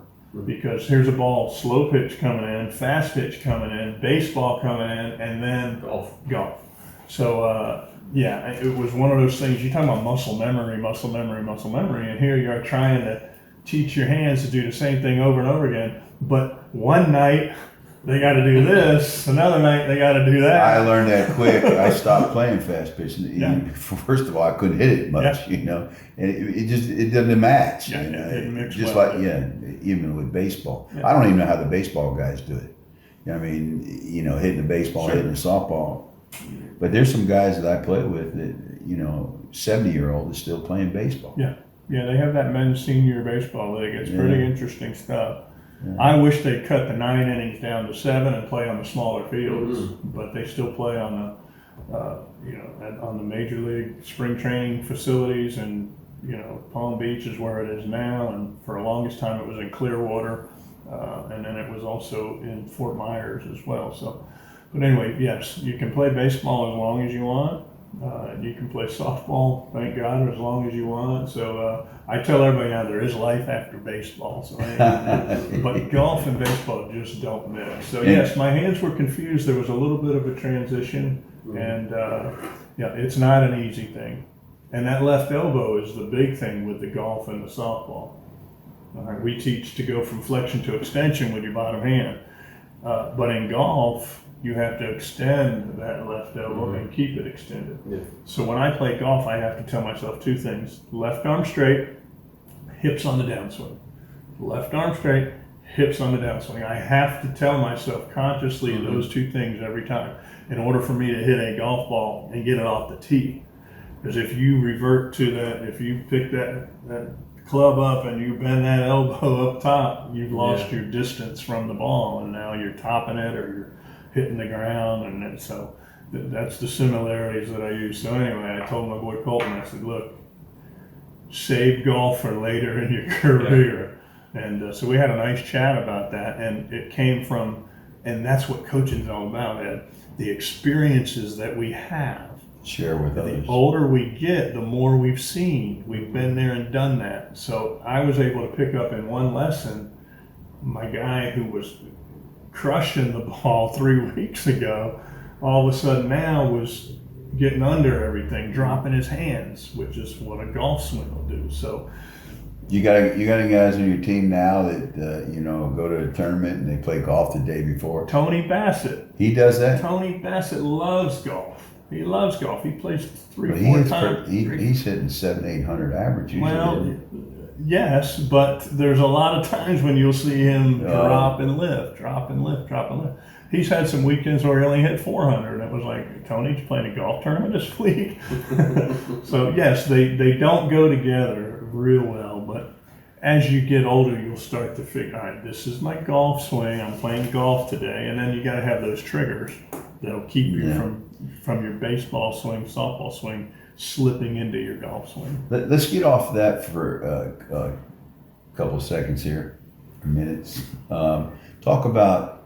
Speaker 2: because here's a ball, slow pitch coming in, fast pitch coming in, baseball coming in, and then golf. So it was one of those things. You talk about muscle memory, and here you are trying to teach your hands to do the same thing over and over again. But one night, they got to do this. Another night they got to do that.
Speaker 1: I learned that quick. I stopped playing fast pitch.
Speaker 2: Yeah.
Speaker 1: First of all, I couldn't hit it much,
Speaker 2: Yeah.
Speaker 1: you know, and it doesn't match.
Speaker 2: Yeah,
Speaker 1: you know?
Speaker 2: it didn't mix
Speaker 1: just
Speaker 2: well.
Speaker 1: like even with baseball.
Speaker 2: Yeah.
Speaker 1: I don't even know how the baseball guys do it. I mean, you know, hitting the baseball,
Speaker 2: Sure.
Speaker 1: hitting the softball. But there's some guys that I play with that, you know, 70-year-old is still playing baseball.
Speaker 2: Yeah, they have that men's senior baseball league. It's pretty interesting stuff.
Speaker 1: Yeah.
Speaker 2: I wish they'd cut the 9 innings down to 7 and play on the smaller fields, but they still play on the, on the major league spring training facilities, and Palm Beach is where it is now, and for the longest time it was in Clearwater, and then it was also in Fort Myers as well. So, but anyway, yes, you can play baseball as long as you want. You can play softball, thank God, as long as you want. So I tell everybody now there is life after baseball. So, but golf and baseball just don't mix. So yes, my hands were confused. There was a little bit of a transition, and it's not an easy thing. And that left elbow is the big thing with the golf and the softball. All right, we teach to go from flexion to extension with your bottom hand, but in golf, you have to extend that left elbow and keep it extended.
Speaker 3: Yeah.
Speaker 2: So when I play golf, I have to tell myself 2 things. Left arm straight, hips on the downswing. Left arm straight, hips on the downswing. I have to tell myself consciously those 2 things every time in order for me to hit a golf ball and get it off the tee. Because if you revert to that, if you pick that club up and you bend that elbow up top, you've lost your distance from the ball, and now you're topping it or you're hitting the ground, and then, so that's the similarities that I use. So anyway, I told my boy Colton, I said, look, save golf for later in your career. Yeah. And so we had a nice chat about that, and it came from, and that's what coaching is all about, Ed, the experiences that we have.
Speaker 1: Share with others.
Speaker 2: The older we get, the more we've seen. We've been there and done that. So I was able to pick up in one lesson my guy who was crushing the ball 3 weeks ago, all of a sudden now was getting under everything, dropping his hands, which is what a golf swing will do. So
Speaker 1: you got any guys on your team now that go to a tournament and they play golf the day before?
Speaker 2: Tony Bassett.
Speaker 1: He does that?
Speaker 2: Tony Bassett loves golf. He loves golf. He plays 3-4 times.
Speaker 1: He's hitting 700-800 average usually.
Speaker 2: Well, yes, but there's a lot of times when you'll see him drop and lift, drop and lift, drop and lift. He's had some weekends where he only hit 400, and it was like, Tony's playing a golf tournament this week. So yes, they don't go together real well, but as you get older, you'll start to figure, all right, this is my golf swing, I'm playing golf today, and then you got to have those triggers that'll keep you from your baseball swing, softball swing, slipping into your golf swing.
Speaker 1: Let's get off that for a couple of seconds here, or minutes. Talk about,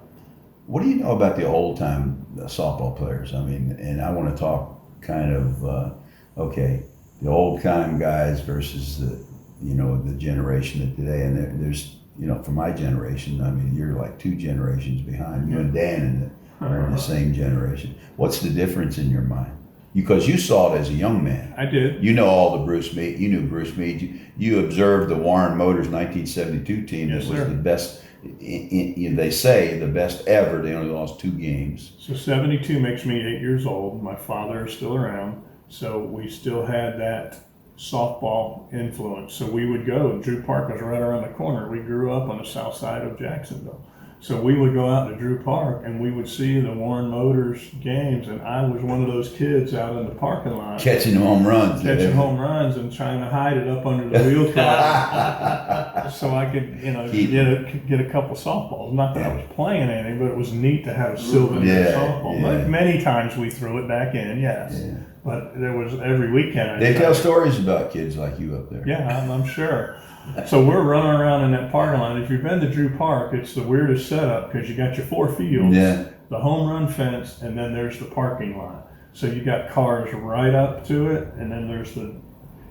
Speaker 1: what do you know about the old-time softball players? I mean, and I want to talk kind of, the old-time guys versus the generation of today. And there's, for my generation, I mean, you're like 2 generations behind. You and Dan are in the same generation. What's the difference in your mind? Because you saw it as a young man.
Speaker 2: I did.
Speaker 1: You know all the Bruce Mead. You knew Bruce Mead. You observed the Warren Motors 1972 team that was the best. They say the best ever. They only lost 2 games.
Speaker 2: So 72 makes me 8 years old. My father is still around, so we still had that softball influence. So we would go. Drew Park was right around the corner. We grew up on the south side of Jacksonville. So we would go out to Drew Park and we would see the Warren Motors games, and I was one of those kids out in the parking lot.
Speaker 1: Catching home runs.
Speaker 2: Home runs and trying to hide it up under the wheel club so I could, get a couple softballs. Not that I was playing anything, but it was neat to have a silver softball.
Speaker 1: Yeah.
Speaker 2: Many times we threw it back in, yes. Yeah. But there was every weekend.
Speaker 1: They tell stories about kids like you up there.
Speaker 2: Yeah, I'm sure. So we're running around in that parking lot. If you've been to Drew Park, it's the weirdest setup because you got your 4 fields, the home run fence, and then there's the parking lot. So you got cars right up to it, and then there's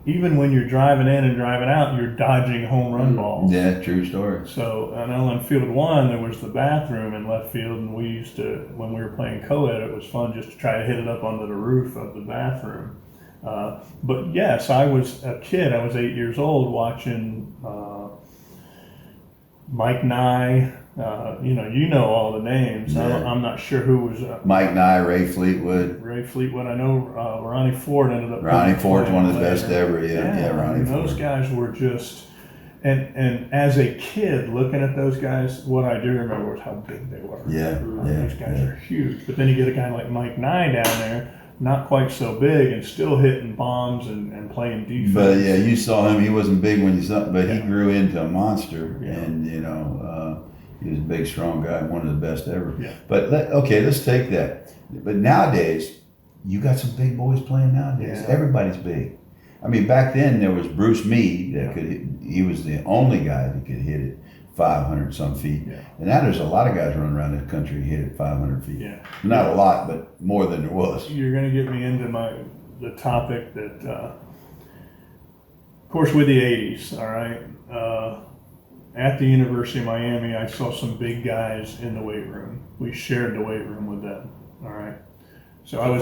Speaker 2: even when you're driving in and driving out, you're dodging home run balls.
Speaker 1: Yeah, true story.
Speaker 2: So I know in field 1, there was the bathroom in left field, and we used to, when we were playing co-ed, it was fun just to try to hit it up under the roof of the bathroom. But yes, I was a kid. I was 8 years old watching Mike Nye, You know all the names.
Speaker 1: Yeah.
Speaker 2: I'm not sure who was
Speaker 1: Mike Nye, Ray Fleetwood.
Speaker 2: Ray Fleetwood. I know Ronnie Ford ended up.
Speaker 1: Ronnie Ford's one of the
Speaker 2: later.
Speaker 1: best ever. Yeah, Ronnie Ford.
Speaker 2: Those guys were just, and as a kid looking at those guys, what I do remember was how big they were.
Speaker 1: Yeah,
Speaker 2: Those guys are huge. But then you get a guy like Mike Nye down there, not quite so big, and still hitting bombs and playing defense.
Speaker 1: But yeah, you saw him. He wasn't big when you saw him, but he grew into a monster, and he was a big, strong guy, one of the best ever.
Speaker 2: Yeah.
Speaker 1: But let's take that. But nowadays, you got some big boys playing nowadays.
Speaker 2: Yeah.
Speaker 1: Everybody's big. I mean, back then there was Bruce Meade that could hit. He was the only guy that could hit it 500 some feet.
Speaker 2: Yeah.
Speaker 1: And now there's a lot of guys running around the country who hit it 500 feet.
Speaker 2: Yeah.
Speaker 1: Not a lot, but more than there was.
Speaker 2: You're going to get me into the topic that, of course, with the 80s, all right? At the University of Miami, I saw some big guys in the weight room. We shared the weight room with them, all right? So I was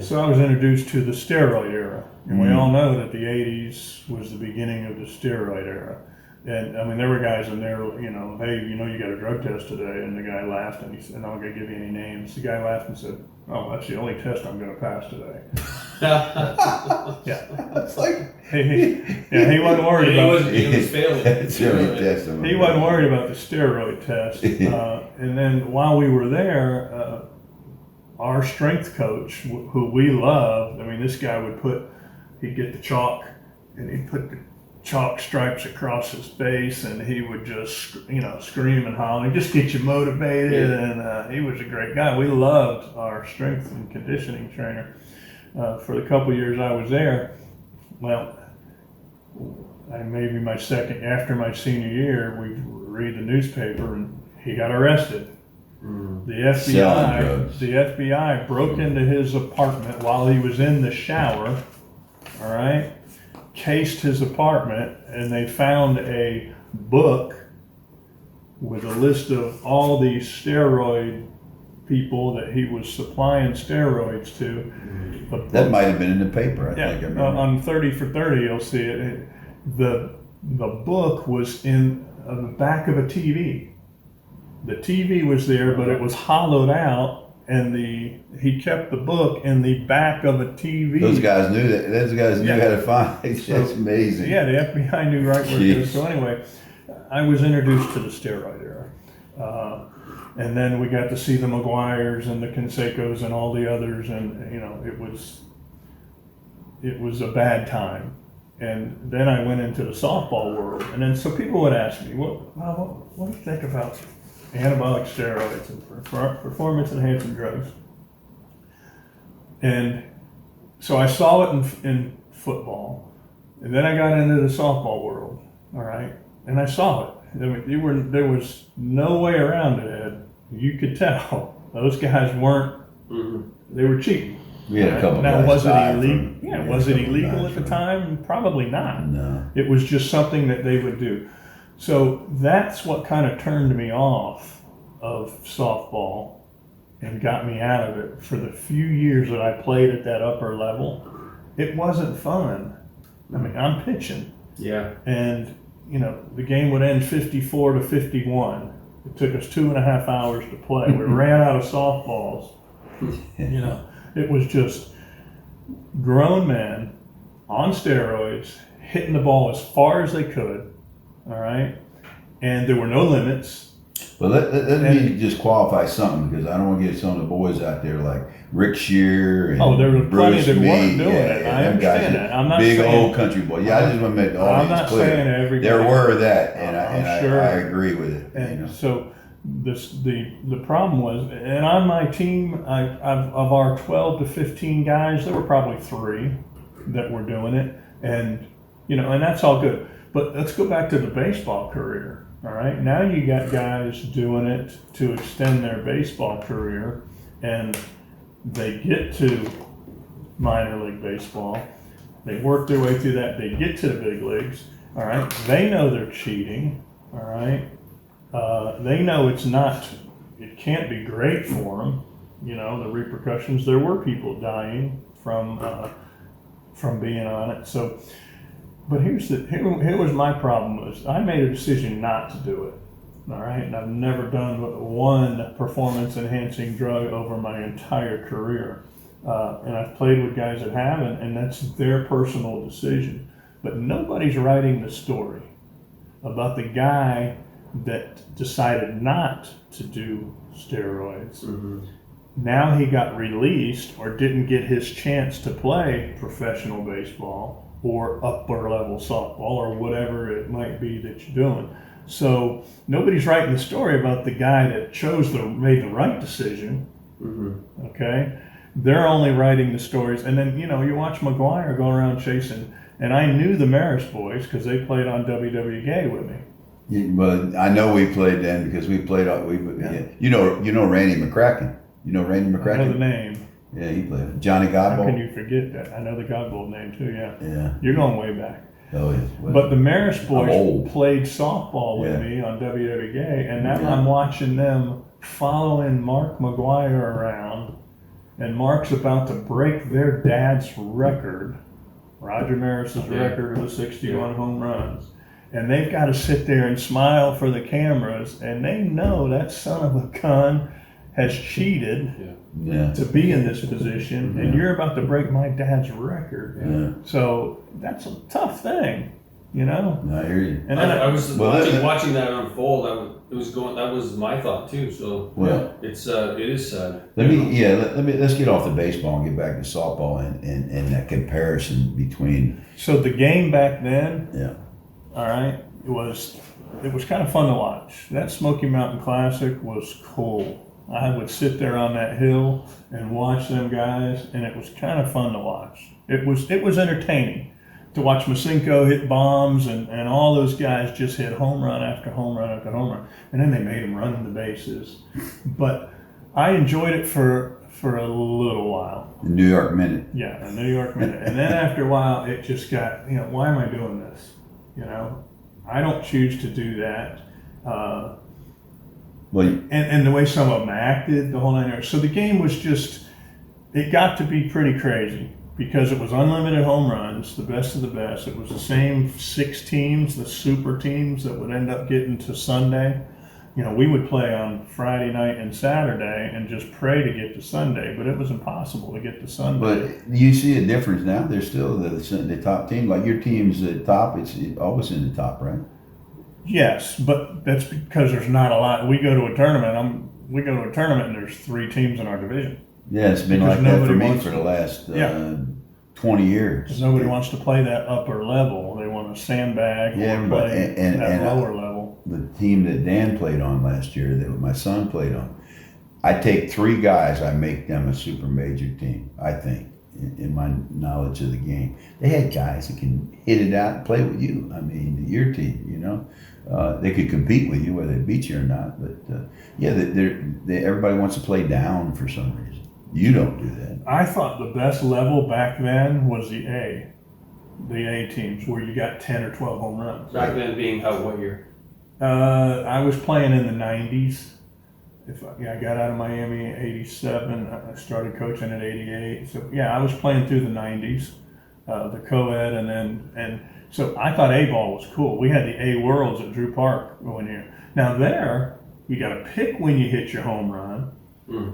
Speaker 2: So I was introduced to the steroid era, and we all know that the '80s was the beginning of the steroid era. And I mean, there were guys in there, hey, you got a drug test today, and the guy laughed, and he said, "I'm not gonna give you any names." The guy laughed and said, "Oh, that's the only test I'm gonna pass today." Yeah,
Speaker 1: It's like
Speaker 2: he wasn't worried about.
Speaker 3: He was failing.
Speaker 1: It's really test.
Speaker 2: He wasn't worried about the steroid test. And then while we were there, our strength coach, who we loved, I mean, this guy he'd get the chalk and he'd put the chalk stripes across his face, and he would just, scream and holler, just get you motivated. Yeah. And he was a great guy. We loved our strength and conditioning trainer. For the couple years I was there, well, maybe after my senior year, we read the newspaper and he got arrested. The FBI broke into his apartment while he was in the shower, all right, cased his apartment, and they found a book with a list of all these steroid people that he was supplying steroids to.
Speaker 1: That might have been in the paper, I think.
Speaker 2: On 30 for 30, you'll see it. The book was in the back of a TV. The TV was there, but it was hollowed out, and he kept the book in the back of a TV.
Speaker 1: Those guys knew that. Those guys knew how to find it. That's amazing.
Speaker 2: Yeah, the FBI knew right where it was. So anyway, I was introduced to the steroid era. And then we got to see the McGuires and the Cansecos and all the others, and it was a bad time. And then I went into the softball world, and then so people would ask me, what do you think about anabolic steroids and performance enhancing drugs? And so I saw it in football, and then I got into the softball world, all right, and I saw it. I mean, there was no way around it, Ed. You could tell those guys weren't. They were cheating.
Speaker 1: We had a couple.
Speaker 2: Now,
Speaker 1: guys
Speaker 2: was it
Speaker 1: die
Speaker 2: illegal?
Speaker 1: from-
Speaker 2: Yeah, was it illegal at the time? Probably not.
Speaker 1: No.
Speaker 2: It was just something that they would do. So that's what kind of turned me off of softball and got me out of it. For the few years that I played at that upper level, it wasn't fun. I mean, I'm pitching.
Speaker 3: Yeah.
Speaker 2: And, the game would end 54 to 51. It took us 2.5 hours to play. We ran out of softballs. It was just grown men on steroids hitting the ball as far as they could, all right? And there were no limits.
Speaker 1: Well, let me just qualify something, because I don't want to get some of the boys out there like Rick Shear and
Speaker 2: there were plenty
Speaker 1: Bruce
Speaker 2: that weren't
Speaker 1: Meade.
Speaker 2: doing it. I
Speaker 1: them guys,
Speaker 2: understand that. I'm not
Speaker 1: big
Speaker 2: saying,
Speaker 1: old country boy. Yeah, I just want to make the
Speaker 2: I'm
Speaker 1: audience
Speaker 2: not
Speaker 1: clear.
Speaker 2: saying everybody.
Speaker 1: There were that, and
Speaker 2: I'm sure.
Speaker 1: I agree with it.
Speaker 2: And so the problem was, and on my team, of our 12 to 15 guys, there were probably 3 that were doing it, and and that's all good. But let's go back to the baseball career. All right, now you got guys doing it to extend their baseball career, and they get to minor league baseball. They work their way through that. They get to the big leagues. All right, they know they're cheating. All right. They know it can't be great for them, the repercussions. There were people dying from being on it. So, but here was my problem was I made a decision not to do it. All right, and I've never done one performance-enhancing drug over my entire career. And I've played with guys that haven't, and that's their personal decision. But nobody's writing the story about the guy that decided not to do steroids.
Speaker 3: Mm-hmm.
Speaker 2: Now he got released or didn't get his chance to play professional baseball or upper level softball or whatever it might be that you're doing. So nobody's writing the story about the guy that made the right decision.
Speaker 3: Mm-hmm.
Speaker 2: Okay, they're only writing the stories, and then you watch McGuire go around chasing. And I knew the Maris boys because they played on WWGA with me.
Speaker 1: Yeah, but I know we played then because we played. You know Randy McCracken. You know Randy McCracken?
Speaker 2: I know the name.
Speaker 1: Yeah, he played. Johnny
Speaker 2: How
Speaker 1: Godbolt.
Speaker 2: can you forget that? I know the Godbolt name too. Yeah.
Speaker 1: Yeah.
Speaker 2: You're going way back.
Speaker 1: Oh yeah. Well,
Speaker 2: But the Maris boys
Speaker 1: old.
Speaker 2: played softball with me on WWGA, and now I'm watching them following Mark McGuire around, and Mark's about to break their dad's record, Roger Maris's record of the 61 home runs. And they've got to sit there and smile for the cameras, and they know that son of a gun has cheated to be in this position, and you're about to break my dad's record.
Speaker 1: Yeah.
Speaker 2: So that's a tough thing, you know?
Speaker 1: I hear you.
Speaker 2: And then
Speaker 3: I was watching that unfold. That was my thought too. So it is sad.
Speaker 1: Let's get off the baseball and get back to softball and that comparison between.
Speaker 2: So the game back then,
Speaker 1: Yeah.
Speaker 2: all right, it was kind of fun to watch. That Smoky Mountain Classic was cool. I would sit there on that hill and watch them guys, and it was kind of fun to watch. It was entertaining to watch Masinko hit bombs and all those guys just hit home run after home run after home run. And then they made them run the bases. But I enjoyed it for a little while.
Speaker 1: The New York Minute.
Speaker 2: Yeah, a New York Minute. And then after a while, it just got, why am I doing this? I don't choose to do that. And the way some of them acted, the whole nine yards. So the game was it got to be pretty crazy because it was unlimited home runs, the best of the best. It was the same 6 teams, the super teams that would end up getting to Sunday. We would play on Friday night and Saturday and just pray to get to Sunday, but it was impossible to get to Sunday.
Speaker 1: But you see a difference now. They're still the top team. Like your team's the top. It's always in the top, right?
Speaker 2: Yes, but that's because there's not a lot. We go to a tournament and there's 3 teams in our division.
Speaker 1: Yeah, it's been
Speaker 2: Because
Speaker 1: like that for
Speaker 2: nobody
Speaker 1: me for the last 20 years.
Speaker 2: Because nobody wants to play that upper level. They want to sandbag or play that lower level.
Speaker 1: The team that Dan played on last year, that my son played on, I take 3 guys, I make them a super major team, I think, in my knowledge of the game. They had guys that can hit it out and play with you. I mean, your team, they could compete with you whether they beat you or not. But everybody wants to play down for some reason. You don't do that.
Speaker 2: I thought the best level back then was the A teams, where you got 10 or 12 home runs.
Speaker 3: Back then being what year?
Speaker 2: I was playing in the 90s. I got out of Miami in 87. I started coaching at 88. So I was playing through the 90s, the co-ed, and so I thought A-ball was cool. We had the A Worlds at Drew Park one year. Now there, you got to pick when you hit your home run.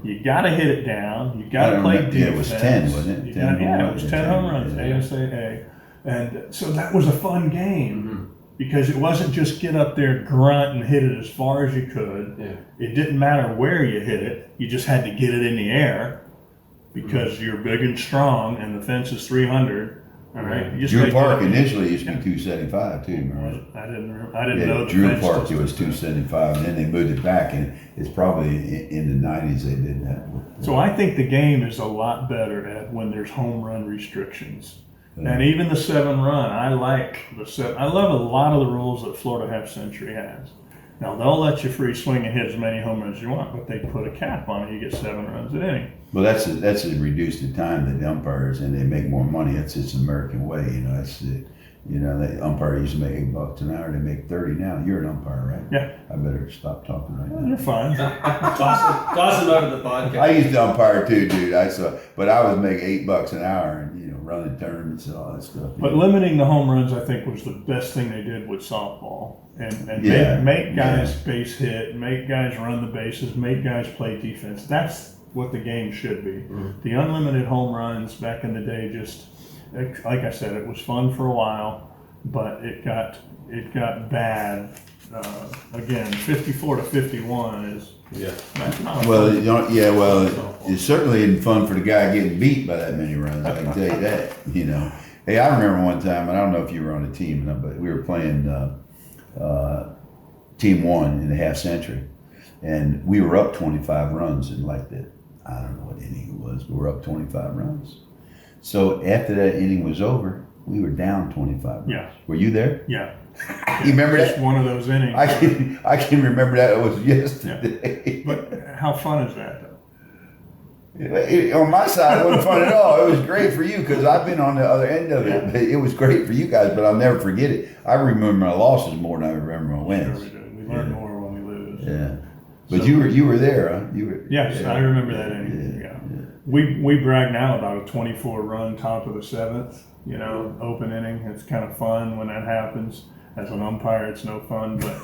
Speaker 2: You got to hit it down. You got to play defense.
Speaker 1: Yeah, it was 10, wasn't it?
Speaker 2: It was 10 home runs, ASAA. And so that was a fun game because it wasn't just get up there, grunt, and hit it as far as you could. Yeah. It didn't matter where you hit it. You just had to get it in the air because you're big and strong and the fence is 300. All right.
Speaker 1: Drew Park initially used to be 275 too, remember?
Speaker 2: I didn't know the
Speaker 1: Drew
Speaker 2: fence
Speaker 1: Park it was 275, and then they moved it back, and it's probably in the 90s they did that.
Speaker 2: So I think the game is a lot better at when there's home run restrictions. And even the 7-run, I like the 7. I love a lot of the rules that Florida Half Century has. Now they'll let you free swing and hit as many home runs as you want, but they put a cap on it. You get 7 runs at inning.
Speaker 1: Well, that's a reduced time that the umpires, and they make more money. It's American way, That's the umpire used to make $8 an hour. They make 30 now. You're an umpire, right?
Speaker 2: Yeah.
Speaker 1: I better stop talking right now.
Speaker 2: You're fine.
Speaker 3: Toss him out of the podcast.
Speaker 1: I used to umpire too, dude. But I was making $8 an hour, and running tournaments and all that stuff.
Speaker 2: But limiting the home runs, I think, was the best thing they did with softball. And make guys base hit, make guys run the bases, make guys play defense. That's what the game should be. The unlimited home runs back in the day, just like I said, it was fun for a while, but it got bad. Again, 54 to 51 is that's not
Speaker 1: Well,
Speaker 2: fun.
Speaker 1: it certainly isn't fun for the guy getting beat by that many runs. I can tell you that. Hey, I remember one time, and I don't know if you were on a team, but we were playing Team 1 in the half century, and we were up 25 runs in like the, I don't know what inning it was, but we were up 25 runs. So after that inning was over, we were down 25 runs.
Speaker 2: Yeah.
Speaker 1: Were you there?
Speaker 2: Yeah.
Speaker 1: You remember
Speaker 2: Just
Speaker 1: that?
Speaker 2: one of those innings.
Speaker 1: I can remember that. It was yesterday.
Speaker 2: But how fun is that, though?
Speaker 1: On my side, it wasn't fun at all. It was great for you because I've been on the other end of it. But it was great for you guys, but I'll never forget it. I remember my losses more than I remember my wins.
Speaker 2: Sure we do. We learn more when we lose.
Speaker 1: Yeah, but
Speaker 2: So-
Speaker 1: you were there, huh? You were.
Speaker 2: Yes,
Speaker 1: yeah.
Speaker 2: I remember that inning. Yeah. We brag now about a 24-run top of the seventh. Open inning. It's kind of fun when that happens. As an umpire, it's no fun, but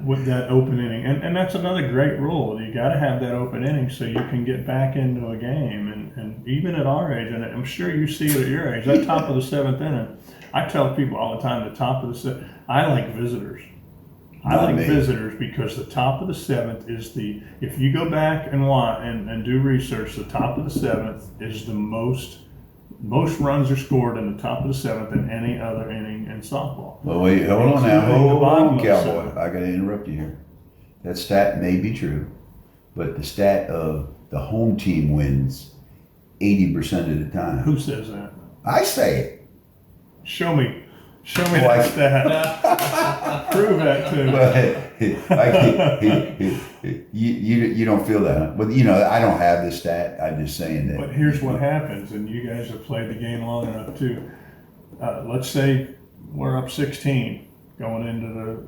Speaker 2: with that open inning, and that's another great rule. You got to have that open inning so you can get back into a game. And even at our age, and I'm sure you see it at your age, that top of the seventh inning. I tell people all the time, the top of the seventh. I like visitors. Visitors because the top of the seventh is if you go back and watch and do research, the top of the seventh is the most runs are scored in the top of the seventh than any other inning in softball.
Speaker 1: Well, wait, hold on now.
Speaker 2: Including the bottom
Speaker 1: Hold
Speaker 2: of the
Speaker 1: Cowboy.
Speaker 2: seventh.
Speaker 1: I got to interrupt you here. That stat may be true, but the stat of the home team wins 80% of the time.
Speaker 2: Who says that?
Speaker 1: I say it.
Speaker 2: Show me that stat. Prove that to me.
Speaker 1: But you don't feel that, huh? But I don't have the stat. I'm just saying that.
Speaker 2: But here's what happens, and you guys have played the game long enough too. Let's say we're up 16 going into the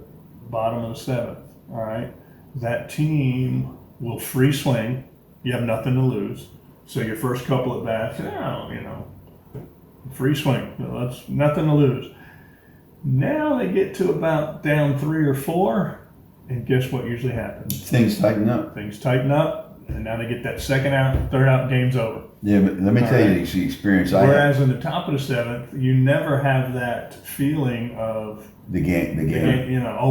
Speaker 2: bottom of the seventh. All right, that team will free swing. You have nothing to lose. So your first couple at bats, free swing. That's nothing to lose. Now they get to about down 3 or 4, and guess what usually happens?
Speaker 1: Things tighten up.
Speaker 2: Things tighten up, and now they get that second out, third out, game's over.
Speaker 1: Yeah, but let me tell you the experience I had.
Speaker 2: Whereas in the top of the seventh, you never have that feeling of
Speaker 1: The game.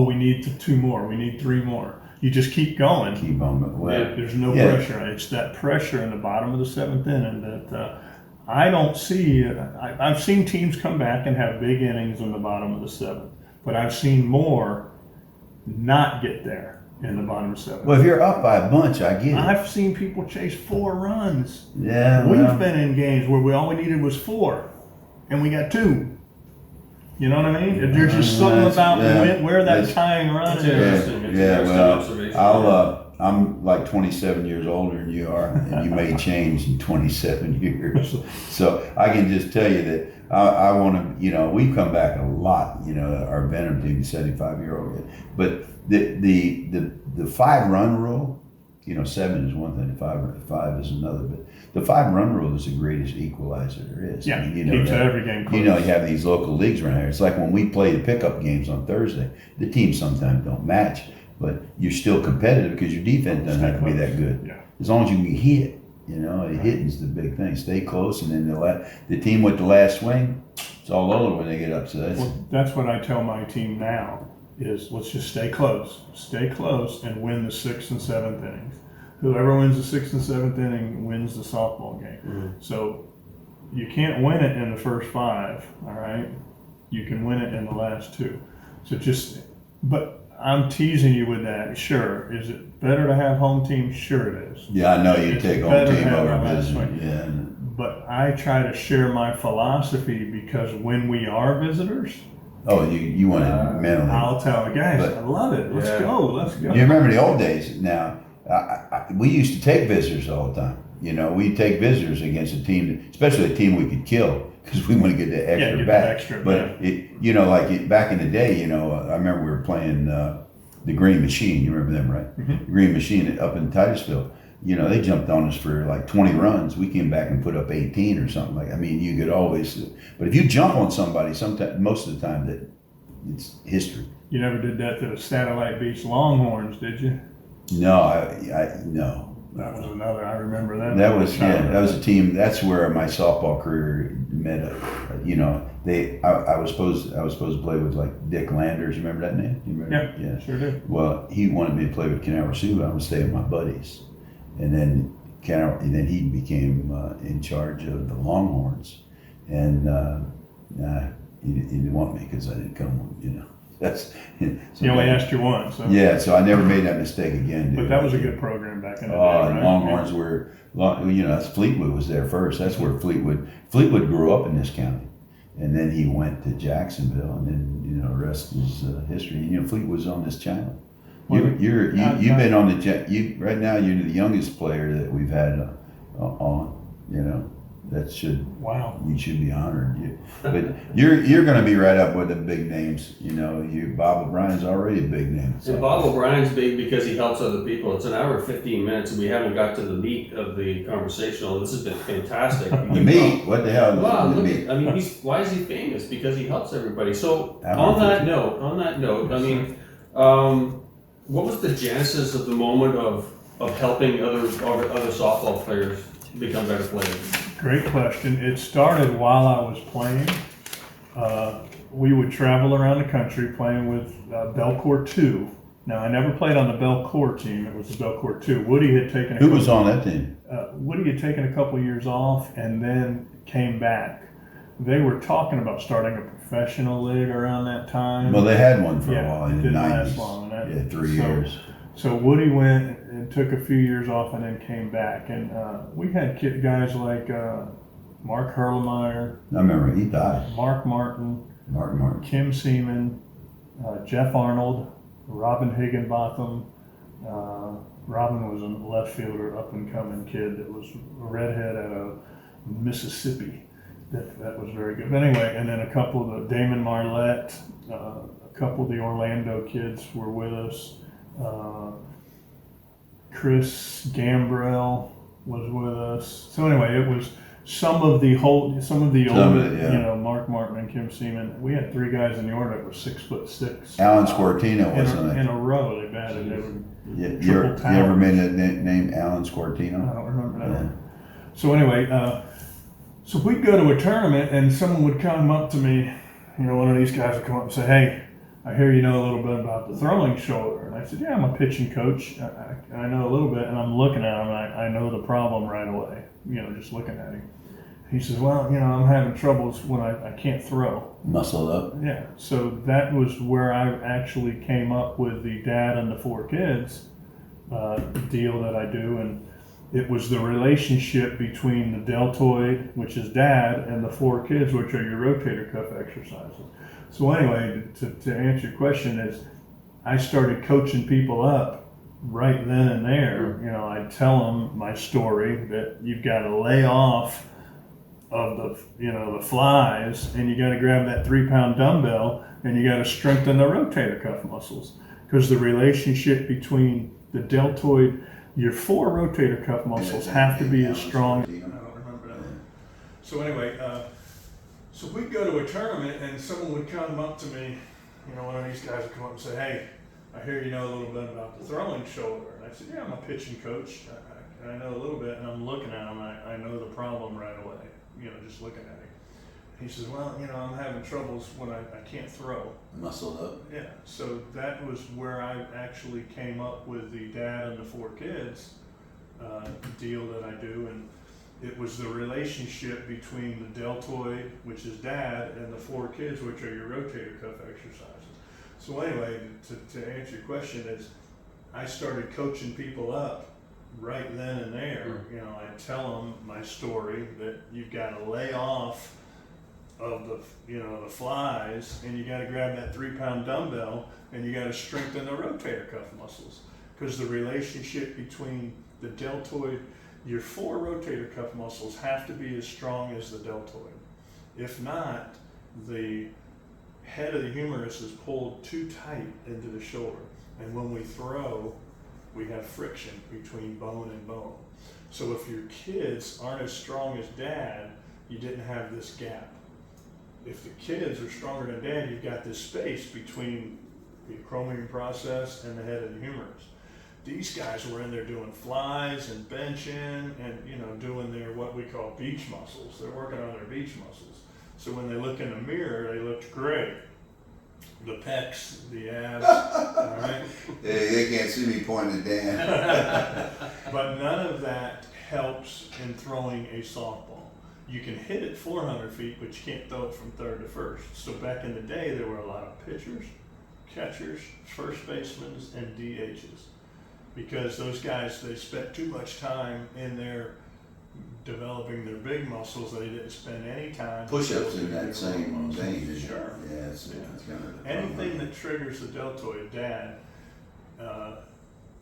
Speaker 2: we need 2 more, we need 3 more. You just keep going.
Speaker 1: Keep on. Well,
Speaker 2: There's no pressure. It's that pressure in the bottom of the seventh inning that I don't see. I've seen teams come back and have big innings in the bottom of the seventh, but I've seen more not get there in the bottom of the seventh.
Speaker 1: Well, if you're up by a bunch, I get it.
Speaker 2: I've seen people chase 4 runs.
Speaker 1: Yeah,
Speaker 2: We've been in games where all we needed was 4, and we got 2. You know what I mean? There's just something about where that tying run
Speaker 3: It's
Speaker 2: is.
Speaker 3: interesting. It's
Speaker 1: Yeah,
Speaker 3: interesting
Speaker 1: well,
Speaker 3: observation.
Speaker 1: I'm like 27 years older than you are, and you may change in 27 years. So I can just tell you that I want to, we've come back a lot, our veteran team, 75-year-old. But the 5-run rule, 7 is one thing, 5 is another. But the 5-run rule is the greatest equalizer there is.
Speaker 2: Yeah,
Speaker 1: I mean,
Speaker 2: keeps every game close.
Speaker 1: You have these local leagues around here. It's like when we play the pickup games on Thursday, the teams sometimes don't match, but you're still competitive because your defense doesn't have to be that good.
Speaker 2: Yeah.
Speaker 1: As long as you can hit, hitting's the big thing. Stay close, and then the team with the last swing, it's all over when they get up. So
Speaker 2: that's what I tell my team now is let's just stay close, and win the 6th and 7th innings. Whoever wins the 6th and 7th inning wins the softball game.
Speaker 3: Mm-hmm.
Speaker 2: So you can't win it in the first 5, all right? You can win it in the last 2. But I'm teasing you with that. Sure, is it better to have home team? Sure it is.
Speaker 1: yeah, I know you
Speaker 2: It's
Speaker 1: take home
Speaker 2: better to
Speaker 1: team
Speaker 2: have
Speaker 1: over
Speaker 2: our last
Speaker 1: visitor.
Speaker 2: swing.
Speaker 1: Yeah.
Speaker 2: But I try to share my philosophy because when we are visitors,
Speaker 1: Oh, you want it mentally.
Speaker 2: I'll tell the guys,
Speaker 1: But-
Speaker 2: I love it. Let's
Speaker 3: Yeah.
Speaker 2: go.
Speaker 1: You remember the old days? Now, we used to take visitors all the time. We'd take visitors against a team, especially a team we could kill, because we want to get the extra
Speaker 2: get
Speaker 1: back.
Speaker 2: the extra
Speaker 1: but
Speaker 2: back.
Speaker 1: back in the day, I remember we were playing the Green Machine. You remember them, right?
Speaker 2: Mm-hmm.
Speaker 1: The Green Machine up in Titusville. they jumped on us for like 20 runs. We came back and put up 18 or something like. I mean, you could always. But if you jump on somebody, most of the time that it's history.
Speaker 2: You never did that to the Satellite Beach Longhorns, did you?
Speaker 1: No, no.
Speaker 2: That was another. I remember that.
Speaker 1: That was that was a team. That's where my softball career met. I was supposed to play with like Dick Landers. You remember that name? You remember?
Speaker 2: Yeah, sure do.
Speaker 1: Well, he wanted me to play with Ken Alvarez. I would stay with my buddies, and then he became in charge of the Longhorns, and he didn't want me because I didn't come. That's
Speaker 2: he only asked you once. So.
Speaker 1: Yeah, so I never made that mistake again.
Speaker 2: But that was a good program back in the day, right?
Speaker 1: Longhorns were, that's Fleetwood was there first. That's where Fleetwood grew up in this county, and then he went to Jacksonville, and then the rest is history. Fleetwood's on this channel. You've been on the right now. You're the youngest player that we've had on.
Speaker 2: Wow.
Speaker 1: You should be honored. But you're going to be right up with the big names. Bob O'Brien's already a big name.
Speaker 3: So. And Bob O'Brien's big because he helps other people. It's an hour and 15 minutes, and we haven't got to the meat of the conversation. This has been fantastic.
Speaker 1: The meat? What the hell?
Speaker 3: Wow, look at, I mean, why is he famous? Because he helps everybody. So on that note, I mean, what was the genesis of the moment of helping other softball players become better players?
Speaker 2: Great question. It started while I was playing. We would travel around the country playing with Belcourt 2. Now, I never played on the Belcourt team. It was the Belcourt 2. Woody had taken
Speaker 1: Who was on that team?
Speaker 2: Woody had taken a couple years off and then came back. They were talking about starting a professional league around that time.
Speaker 1: Well, they had one for a while in the 90s.
Speaker 2: Last long.
Speaker 1: 3 years.
Speaker 2: So Woody went and took a few years off and then came back. And we had guys like Mark Hurlemeyer.
Speaker 1: I remember, he died.
Speaker 2: Mark Martin. Kim Seaman. Jeff Arnold. Robin Higginbotham. Robin was a left fielder, up and coming kid that was a redhead out of Mississippi. That was very good. But anyway, and then a couple of the Damon Marlette, a couple of the Orlando kids were with us. Chris Gambrell was with us. So anyway, it was some of the older, Mark Martin and Kim Seaman. We had 3 guys in the order that were 6'6".
Speaker 1: Alan Scortino wasn't it?
Speaker 2: In a row, they batted. They were
Speaker 1: you ever made that name Alan Scortino?
Speaker 2: I don't remember that. Yeah. So anyway, so we'd go to a tournament and someone would come up to me. One of these guys would come up and say, "Hey, I hear you know a little bit about the throwing shoulder." And I said, "Yeah, I'm a pitching coach. I know a little bit." And I'm looking at him, and I know the problem right away, just looking at him. He says, "Well, I'm having troubles when I can't throw."
Speaker 1: Muscled up?
Speaker 2: Yeah. So that was where I actually came up with the dad and the 4 kids deal that I do. And it was the relationship between the deltoid, which is dad, and the 4 kids, which are your rotator cuff exercises. So anyway, to answer your question is, I started coaching people up right then and there. I'd tell them my story that you've got to lay off of the flies, and you got to grab that 3-pound dumbbell, and you got to strengthen the rotator cuff muscles, because the relationship between the deltoid, your 4 rotator cuff muscles have to be as strong. I don't remember that. So anyway, so we'd go to a tournament and someone would come up to me, one of these guys would come up and say, "Hey, I hear you know a little bit about the throwing shoulder." And I said, "Yeah, I'm a pitching coach. I know a little bit." And I'm looking at him, I know the problem right away, just looking at him. He says, "Well, I'm having troubles when I can't throw."
Speaker 1: Muscled up?
Speaker 2: Yeah. So that was where I actually came up with the dad and the 4 kids deal that I do. And it was the relationship between the deltoid, which is dad, and the 4 kids, which are your rotator cuff exercises. So anyway, to answer your question is, I started coaching people up right then and there. I'd tell them my story that you've got to lay off of the flies, and you got to grab that 3-pound dumbbell, and you got to strengthen the rotator cuff muscles, because the relationship between the deltoid, your 4 rotator cuff muscles have to be as strong as the deltoid. If not, the head of the humerus is pulled too tight into the shoulder, and when we throw, we have friction between bone and bone. So if your kids aren't as strong as dad, you didn't have this gap. If the kids are stronger than dad, you've got this space between the acromion process and the head of the humerus. These guys were in there doing flies and benching and, you know, doing their what we call beach muscles. They're working on their beach muscles. So when they look in the mirror, they looked great. The pecs, the abs, all right?
Speaker 1: They can't see me pointing at Dan.
Speaker 2: But none of that helps in throwing a softball. You can hit it 400 feet, but you can't throw it from third to first. So back in the day, there were a lot of pitchers, catchers, first basemen, and DHs. Because those guys, they spent too much time in there developing their big muscles. They didn't spend any time.
Speaker 1: Push-ups in that same vein, isn't it?
Speaker 2: Sure.
Speaker 1: Yeah, it's kind of
Speaker 2: anything that triggers the deltoid, dad,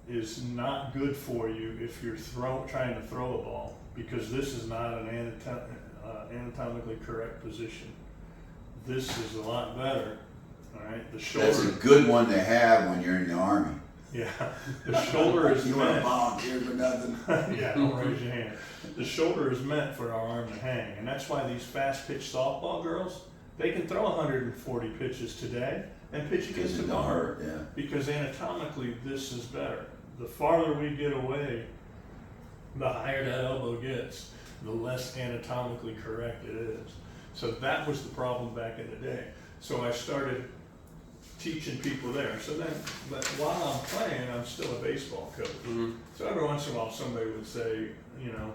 Speaker 2: is not good for you if you're trying to throw a ball, because this is not an anatomically correct position. This is a lot better. All right, the shoulder.
Speaker 1: That's a good one to have when you're in the Army.
Speaker 2: Yeah, the shoulder is
Speaker 1: you
Speaker 2: meant.
Speaker 1: want to volunteer for nothing?
Speaker 2: Yeah, don't raise your hand. The shoulder is meant for our arm to hang, and that's why these fast pitch softball girls, they can throw 140 pitches today and pitch against the bar.
Speaker 1: Yeah.
Speaker 2: Because anatomically, this is better. The farther we get away, the higher that elbow gets, the less anatomically correct it is. So that was the problem back in the day. So I started teaching people there. So then, but while I'm playing, I'm still a baseball coach.
Speaker 3: Mm-hmm.
Speaker 2: So every once in a while, somebody would say, you know,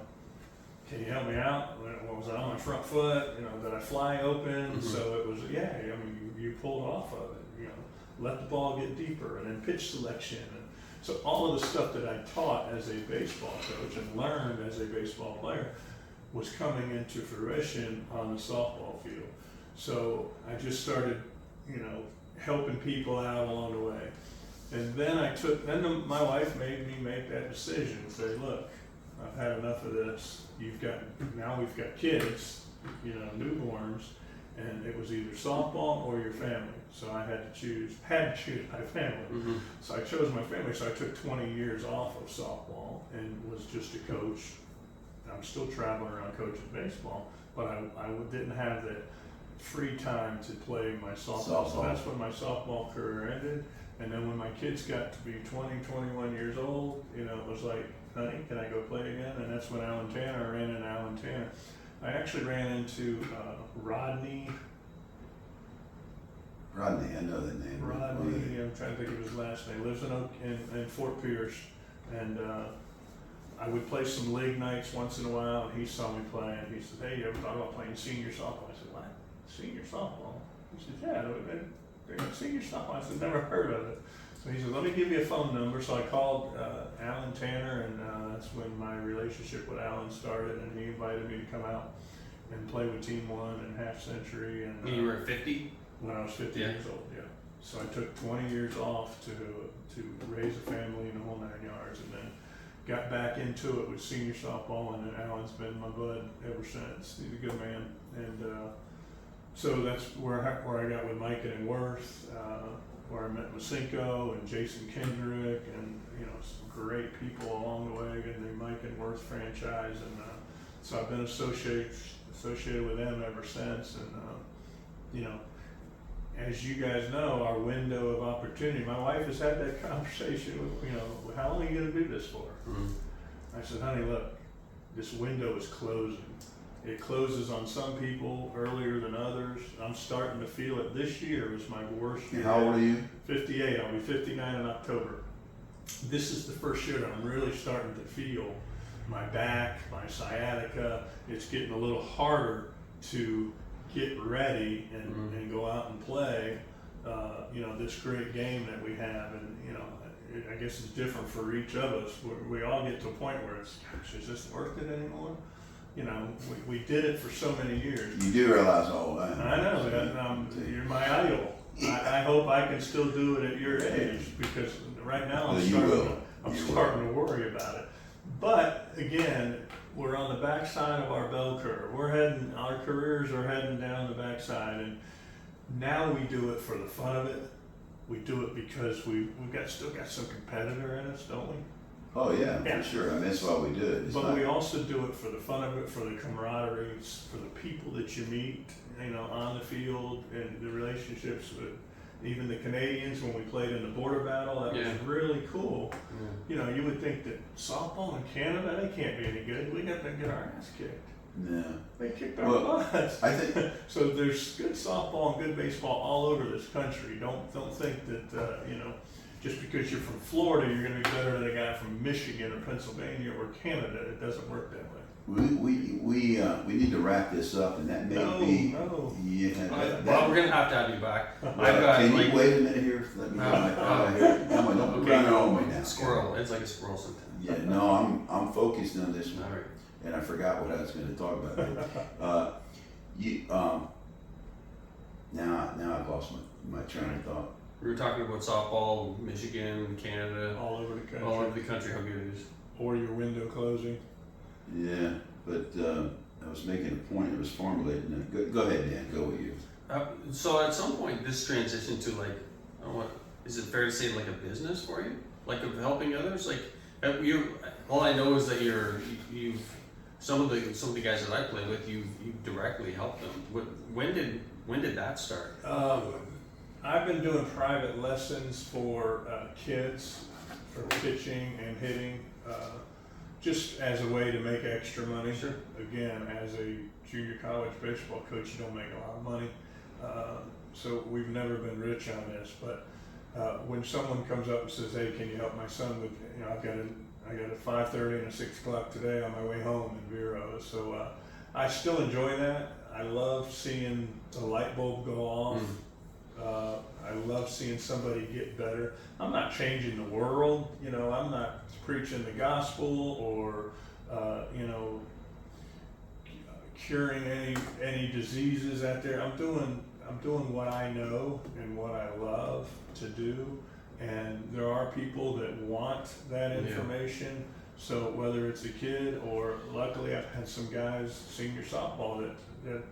Speaker 2: can you help me out? What was I on my front foot? You know, did I fly open?
Speaker 3: Mm-hmm.
Speaker 2: So it was, yeah, I mean, you pulled off of it, you know, let the ball get deeper, and then pitch selection. And so all of the stuff that I taught as a baseball coach and learned as a baseball player was coming into fruition on the softball field. So I just started, you know, helping people out along the way. And then my wife made me make that decision, say, look, I've had enough of this. Now we've got kids, you know, newborns, and it was either softball or your family. So I had to choose my family.
Speaker 3: Mm-hmm.
Speaker 2: So I chose my family, so I took 20 years off of softball and was just a coach. I'm still traveling around coaching baseball, but I didn't have that free time to play my softball. So that's when my softball career ended. And then when my kids got to be 20, 21 years old, you know, it was like, honey, can I go play again? And that's when I ran into Alan Tanner. I actually ran into Rodney,
Speaker 1: I know that name.
Speaker 2: Rodney, I'm trying to think of his last name. Lives in Fort Pierce. And I would play some league nights once in a while, and he saw me play, and he said, hey, you ever thought about playing senior softball? I said, what? Senior softball? He said, yeah, they're senior softball. I said, never heard of it. So he said, let me give you a phone number. So I called Alan Tanner, and that's when my relationship with Alan started, and he invited me to come out and play with Team One and Half Century. And
Speaker 3: you were 50?
Speaker 2: When I was 50 years old, yeah. So I took 20 years off to raise a family in the whole 9 yards, and then got back into it with senior softball, and then Alan's been my bud ever since. He's a good man, and so that's where I got with Mike and Worth, where I met Masinko and Jason Kendrick, and you know, some great people along the way in the Mike and Worth franchise, and so I've been associated with them ever since, and you know, as you guys know, our window of opportunity. My wife has had that conversation with, you know, how long are you going to do this for?
Speaker 3: Mm-hmm.
Speaker 2: I said, honey, look, this window is closing. It closes on some people earlier than others. I'm starting to feel it. This year was my worst year.
Speaker 1: How old are you?
Speaker 2: 58. I'll be 59 in October. This is the first year that I'm really starting to feel my back, my sciatica. It's getting a little harder to get ready and go out and play, you know, this great game that we have. And, you know, I guess it's different for each of us. We all get to a point where it's, gosh, is this worth it anymore? You know, we did it for so many years.
Speaker 1: You do realize all that.
Speaker 2: I know that. You're my idol. I hope I can still do it at your age, because right now I'm starting to worry about it. But again, we're on the backside of our bell curve. Our careers are heading down the backside, and now we do it for the fun of it, we do it because we've still got some competitor in us, don't we?
Speaker 1: Oh yeah, for sure. I mean, that's why we do it.
Speaker 2: But we also do it for the fun of it, for the camaraderie, for the people that you meet, on the field, and the relationships with even the Canadians when we played in the border battle. That was really cool. Yeah. You would think that softball in Canada, they can't be any good. We got to get our ass kicked.
Speaker 1: Yeah.
Speaker 2: They kicked our butts.
Speaker 1: I think
Speaker 2: so. There's good softball and good baseball all over this country. Don't think that just because you're from Florida, you're going to be better than a guy from Michigan or Pennsylvania or Canada. It doesn't work that way.
Speaker 1: We need to wrap this up, and that may be.
Speaker 2: No.
Speaker 1: Yeah.
Speaker 3: Well, we're gonna have to have you back.
Speaker 1: Can you wait a minute here? Let me get my car here. Come on, don't run on me now.
Speaker 3: Squirrel. It's like a squirrel sometimes.
Speaker 1: Yeah, no, I'm focused on this one.
Speaker 3: All right.
Speaker 1: And I forgot what I was going to talk about. Now I've lost my train of thought.
Speaker 3: We were talking about softball, Michigan, Canada,
Speaker 2: All over the country.
Speaker 3: all over the country. How good it is.
Speaker 2: Or your window closing.
Speaker 1: Yeah, but I was making a point. It was formulating it. Go ahead, Dan. Go with you.
Speaker 3: So at some point, this transitioned to is it fair to say like a business for you, like of helping others? Like all I know is that you've some of the guys that I play with, you directly helped them. When did that start?
Speaker 2: I've been doing private lessons for kids for pitching and hitting, just as a way to make extra money.
Speaker 3: Sure.
Speaker 2: Again, as a junior college baseball coach, you don't make a lot of money, so we've never been rich on this. But when someone comes up and says, "Hey, can you help my son with?" I've got a 5:30 and a 6 o'clock today on my way home in Vero. So I still enjoy that. I love seeing the light bulb go off. I love seeing somebody get better. I'm not changing the world. I'm not preaching the gospel or, curing any diseases out there. I'm doing what I know and what I love to do. And there are people that want that information. So whether it's a kid or luckily I've had some guys, senior softball, that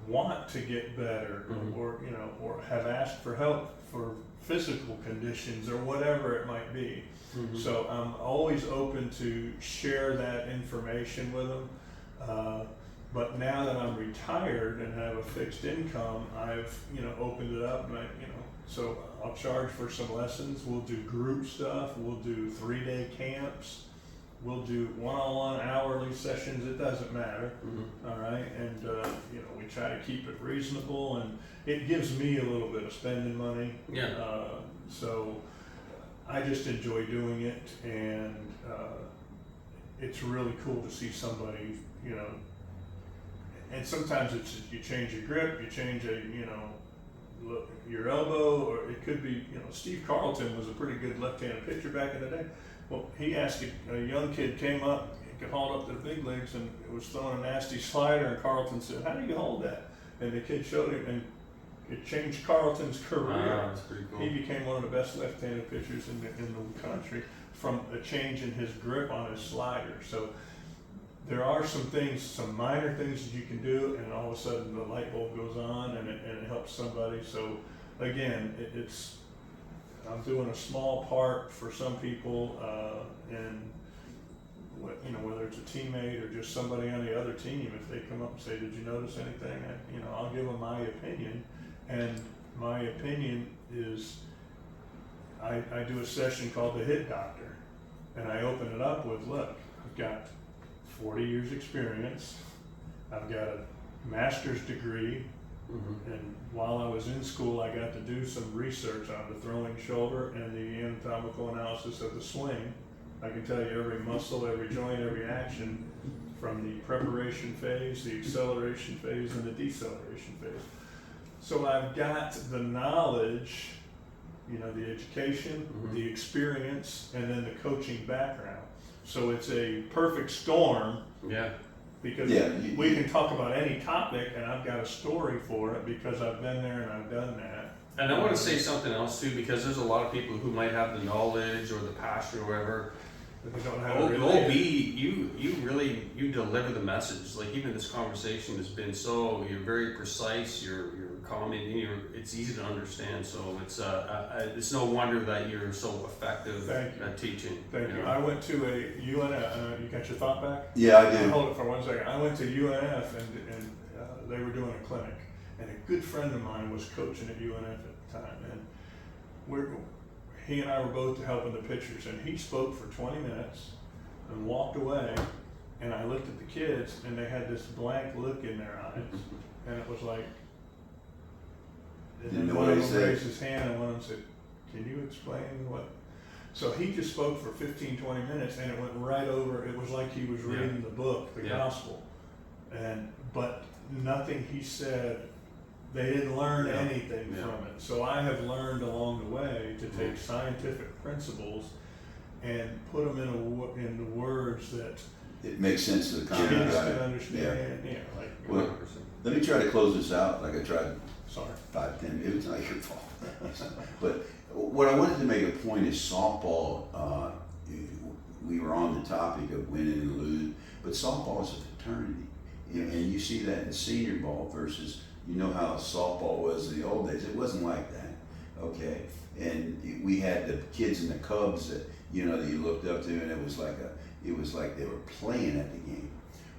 Speaker 2: want to get better or have asked for help for physical conditions or whatever it might be. So I'm always open to share that information with them. But now that I'm retired and have a fixed income, I've opened it up and so I'll charge for some lessons. We'll do group stuff. We'll do 3-day camps. We'll do one-on-one hourly sessions. It doesn't matter. All right. And, we try to keep it reasonable, and it gives me a little bit of spending money.
Speaker 3: Yeah.
Speaker 2: So I just enjoy doing it, and it's really cool to see somebody, and sometimes it's you change your grip, you change your elbow, or it could be, Steve Carlton was a pretty good left-handed pitcher back in the day. Well, he asked a young kid came up, he could hold up to the big leagues, and it was throwing a nasty slider, and Carlton said, "How do you hold that?" And the kid showed him, and it changed Carlton's career.
Speaker 3: That's pretty cool.
Speaker 2: He became one of the best left-handed pitchers in the country from a change in his grip on his slider. So there are some minor things that you can do, and all of a sudden the light bulb goes on, and it helps somebody. So again, I'm doing a small part for some people, and whether it's a teammate or just somebody on the other team, if they come up and say, "Did you notice anything?" I'll give them my opinion, and my opinion is I do a session called the Hit Doctor, and I open it up with, "Look, I've got 40 years experience. I've got a master's degree. And while I was in school, I got to do some research on the throwing shoulder and the anatomical analysis of the swing. I can tell you every muscle, every joint, every action from the preparation phase, the acceleration phase, and the deceleration phase. So I've got the knowledge, the education, the experience, and then the coaching background. So it's a perfect storm.
Speaker 3: Yeah.
Speaker 2: Because we can talk about any topic, and I've got a story for it because I've been there and I've done that.
Speaker 3: And I want to say something else too, because there's a lot of people who might have the knowledge or the passion or whatever.
Speaker 2: But they don't have it really.
Speaker 3: You deliver the message. Like even this conversation has been you're very precise. You're calming, and it's easy to understand. So it's no wonder that you're so effective at teaching.
Speaker 2: Thank you. I went to a UNF. You got your thought back?
Speaker 1: Yeah, I do.
Speaker 2: Hold it for 1 second. I went to UNF and they were doing a clinic, and a good friend of mine was coaching at UNF at the time, and he and I were both helping the pitchers, and he spoke for 20 minutes and walked away, and I looked at the kids, and they had this blank look in their eyes, and it was like, and then one of them raised his hand, and one of them said, "Can you explain what?" So he just spoke for 15, 20 minutes, and it went right over. It was like he was reading the book, the gospel, but nothing he said, they didn't learn anything from it. So I have learned along the way to take scientific principles and put them into words that
Speaker 1: it makes sense to the
Speaker 2: kids can understand. Yeah.
Speaker 1: Well, let me try to close this out like I tried.
Speaker 2: Sorry.
Speaker 1: 5, 10. It was not your fault. But what I wanted to make a point is softball. We were on the topic of winning and losing, but softball is a fraternity. And you see that in senior ball versus, you know how softball was in the old days. It wasn't like that, okay? And we had the kids in the Cubs that, you know, that you looked up to, and it was like they were playing at the game.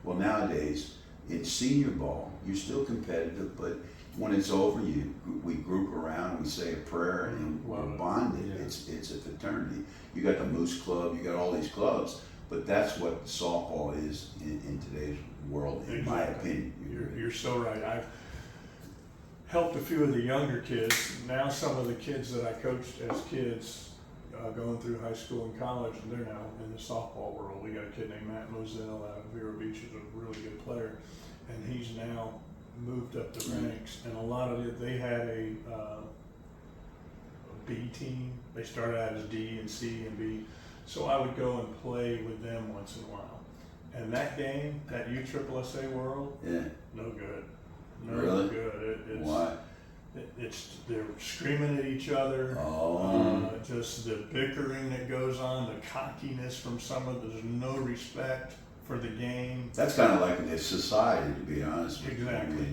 Speaker 1: Well, nowadays, in senior ball, you're still competitive, but when it's over, we group around, we say a prayer, and we're bonded. Yeah. It's a fraternity. You got the Moose Club, you got all these clubs, but that's what softball is in today's world, in my opinion.
Speaker 2: You're so right. I've helped a few of the younger kids. Now some of the kids that I coached as kids going through high school and college, they're now in the softball world. We got a kid named Matt Moselle out of Vero Beach, who's a really good player, and he's now moved up the ranks. And a lot of it, they had a B team. They started out as D and C and B. So I would go and play with them once in a while. And that game, that USSSA world, no good. No
Speaker 1: really?
Speaker 2: Good.
Speaker 1: Why?
Speaker 2: They're screaming at each other. Just the bickering that goes on, the cockiness from there's no respect for the game.
Speaker 1: That's kind of like in society, to be honest with you.
Speaker 2: Exactly.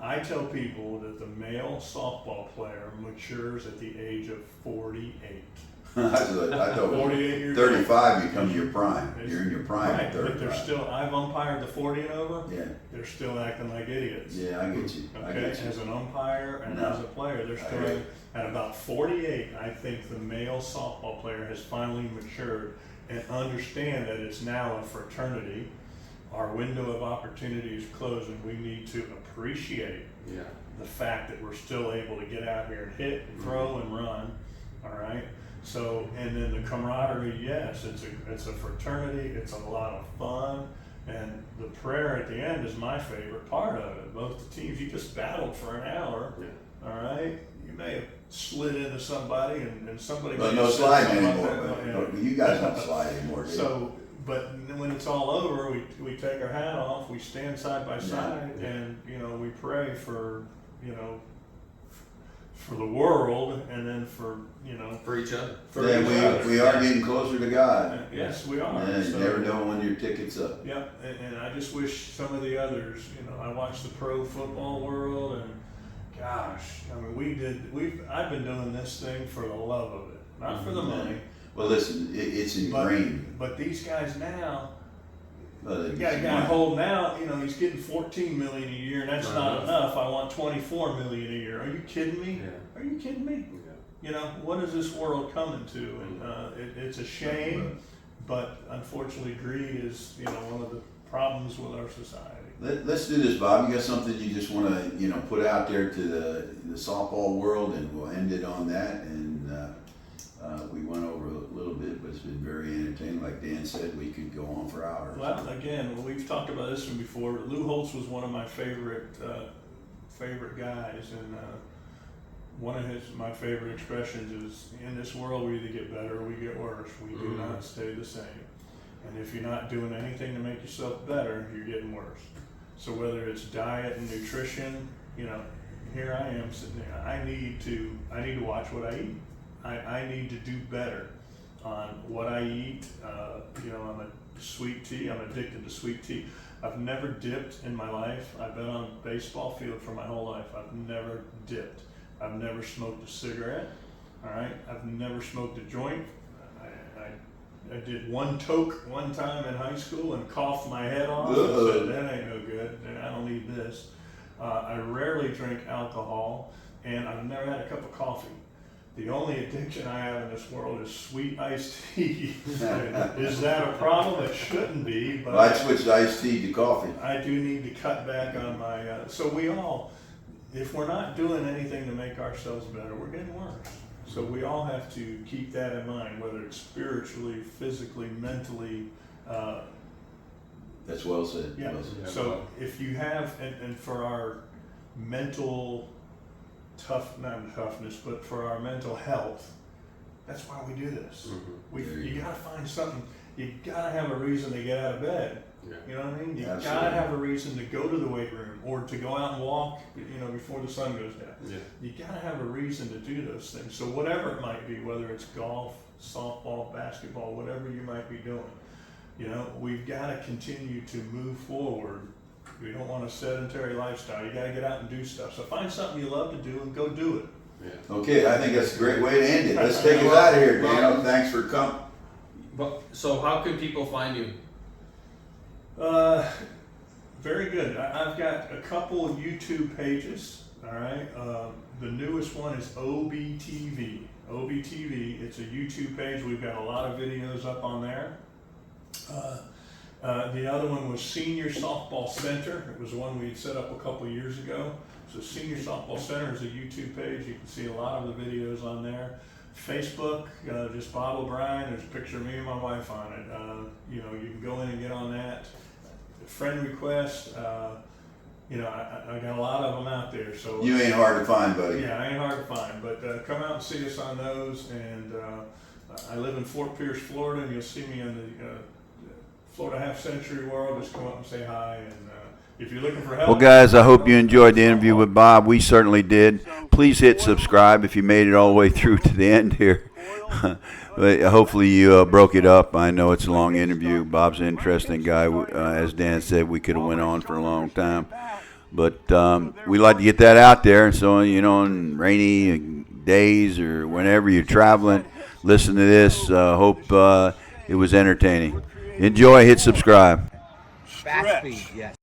Speaker 2: I tell people that the male softball player matures at the age of 48.
Speaker 1: I thought
Speaker 2: 48 years
Speaker 1: 35 becomes your prime. You're in your prime
Speaker 2: right,
Speaker 1: at 35.
Speaker 2: But they're still, I've umpired the 40 and over.
Speaker 1: Yeah.
Speaker 2: They're still acting like idiots.
Speaker 1: Yeah, I get you.
Speaker 2: Okay, as an umpire and as a player, they're still at about 48. I think the male softball player has finally matured and understand that it's now a fraternity. Our window of opportunity is closing. We need to appreciate the fact that we're still able to get out here and hit, throw, and run. All right. So, and then the camaraderie, yes, it's a fraternity. It's a lot of fun, and the prayer at the end is my favorite part of it. Both the teams, you just battled for an hour. All right. You may have slid into somebody, and somebody.
Speaker 1: But no sliding anymore. But you guys don't slide anymore.
Speaker 2: So, but when it's all over, we take our hat off, we stand side by side, and we pray for for the world, and then for
Speaker 3: each other.
Speaker 1: We are getting closer to God.
Speaker 2: Yes, we are.
Speaker 1: Yeah, you never know when your ticket's up.
Speaker 2: Yeah, and I just wish some of the others. I watched the pro football world, and gosh, I mean, I've been doing this thing for the love of it, not for the money.
Speaker 1: Well, listen, it's ingrained.
Speaker 2: But these guys now, you got a guy holding out, he's getting $14 million a year, and that's not enough. I want $24 million a year. Are you kidding me?
Speaker 3: Yeah.
Speaker 2: Are you kidding me? Yeah. What is this world coming to? And it's a shame, but unfortunately, greed is one of the problems with our society.
Speaker 1: Let's do this, Bob. You got something you just want to put out there to the softball world, and we'll end it on that. And we went over a little bit, but it's been very entertaining. Like Dan said, we could go on for hours.
Speaker 2: Well, again, we've talked about this one before. Lou Holtz was one of my favorite guys, and one of my favorite expressions is, "In this world, we either get better or we get worse. We do not stay the same. And if you're not doing anything to make yourself better, you're getting worse." So whether it's diet and nutrition, here I am sitting there. I need to watch what I eat. I need to do better on what I eat. I'm a sweet tea. I'm addicted to sweet tea. I've never dipped in my life. I've been on a baseball field for my whole life. I've never dipped. I've never smoked a cigarette. All right. I've never smoked a joint. I did one toke one time in high school and coughed my head off and said, that ain't no good. I don't need this. I rarely drink alcohol, and I've never had a cup of coffee. The only addiction I have in this world is sweet iced tea. Is that a problem? It shouldn't be. But
Speaker 1: I switched iced tea to coffee.
Speaker 2: I do need to cut back on my. So we all, if we're not doing anything to make ourselves better, we're getting worse. So we all have to keep that in mind, whether it's spiritually, physically, mentally.
Speaker 1: That's well said.
Speaker 2: Yeah.
Speaker 1: Well said.
Speaker 2: So if you have, and for our mental not toughness, but for our mental health, that's why we do this. You gotta find something. You gotta have a reason to get out of bed.
Speaker 3: Yeah.
Speaker 2: You know what I mean? You
Speaker 1: Absolutely.
Speaker 2: gotta have a reason to go to the weight room or to go out and walk, before the sun goes down.
Speaker 3: Yeah.
Speaker 2: You gotta have a reason to do those things. So whatever it might be, whether it's golf, softball, basketball, whatever you might be doing, we've gotta continue to move forward. We don't want a sedentary lifestyle. You gotta get out and do stuff. So find something you love to do and go do it.
Speaker 3: Yeah.
Speaker 1: Okay, I think that's a great way to end it. Let's take us out of here, Daniel. Thanks for coming.
Speaker 3: But so how can people find you?
Speaker 2: Very good. I've got a couple of YouTube pages. All right. The newest one is OBTV. OBTV. It's a YouTube page. We've got a lot of videos up on there. The other one was Senior Softball Center. It was one we had set up a couple of years ago. So Senior Softball Center is a YouTube page. You can see a lot of the videos on there. Facebook, just Bob O'Brien. There's a picture of me and my wife on it. You can go in and get on that. Friend request. I got a lot of them out there. So
Speaker 1: You ain't hard to find, buddy.
Speaker 2: yeah, I ain't hard to find. But come out and see us on those. And I live in Fort Pierce, Florida, and you'll see me in the Florida Half Century World. Just come up and say hi. And if you're looking for help.
Speaker 1: Well, guys, I hope you enjoyed the interview with Bob. We certainly did. Please hit subscribe if you made it all the way through to the end here. But hopefully you broke it up. I know it's a long interview. Bob's an interesting guy. As Dan said, we could have went on for a long time. But we like to get that out there. So, on rainy days or whenever you're traveling, listen to this. Hope it was entertaining. Enjoy. Hit subscribe.
Speaker 4: Fast speed, yes.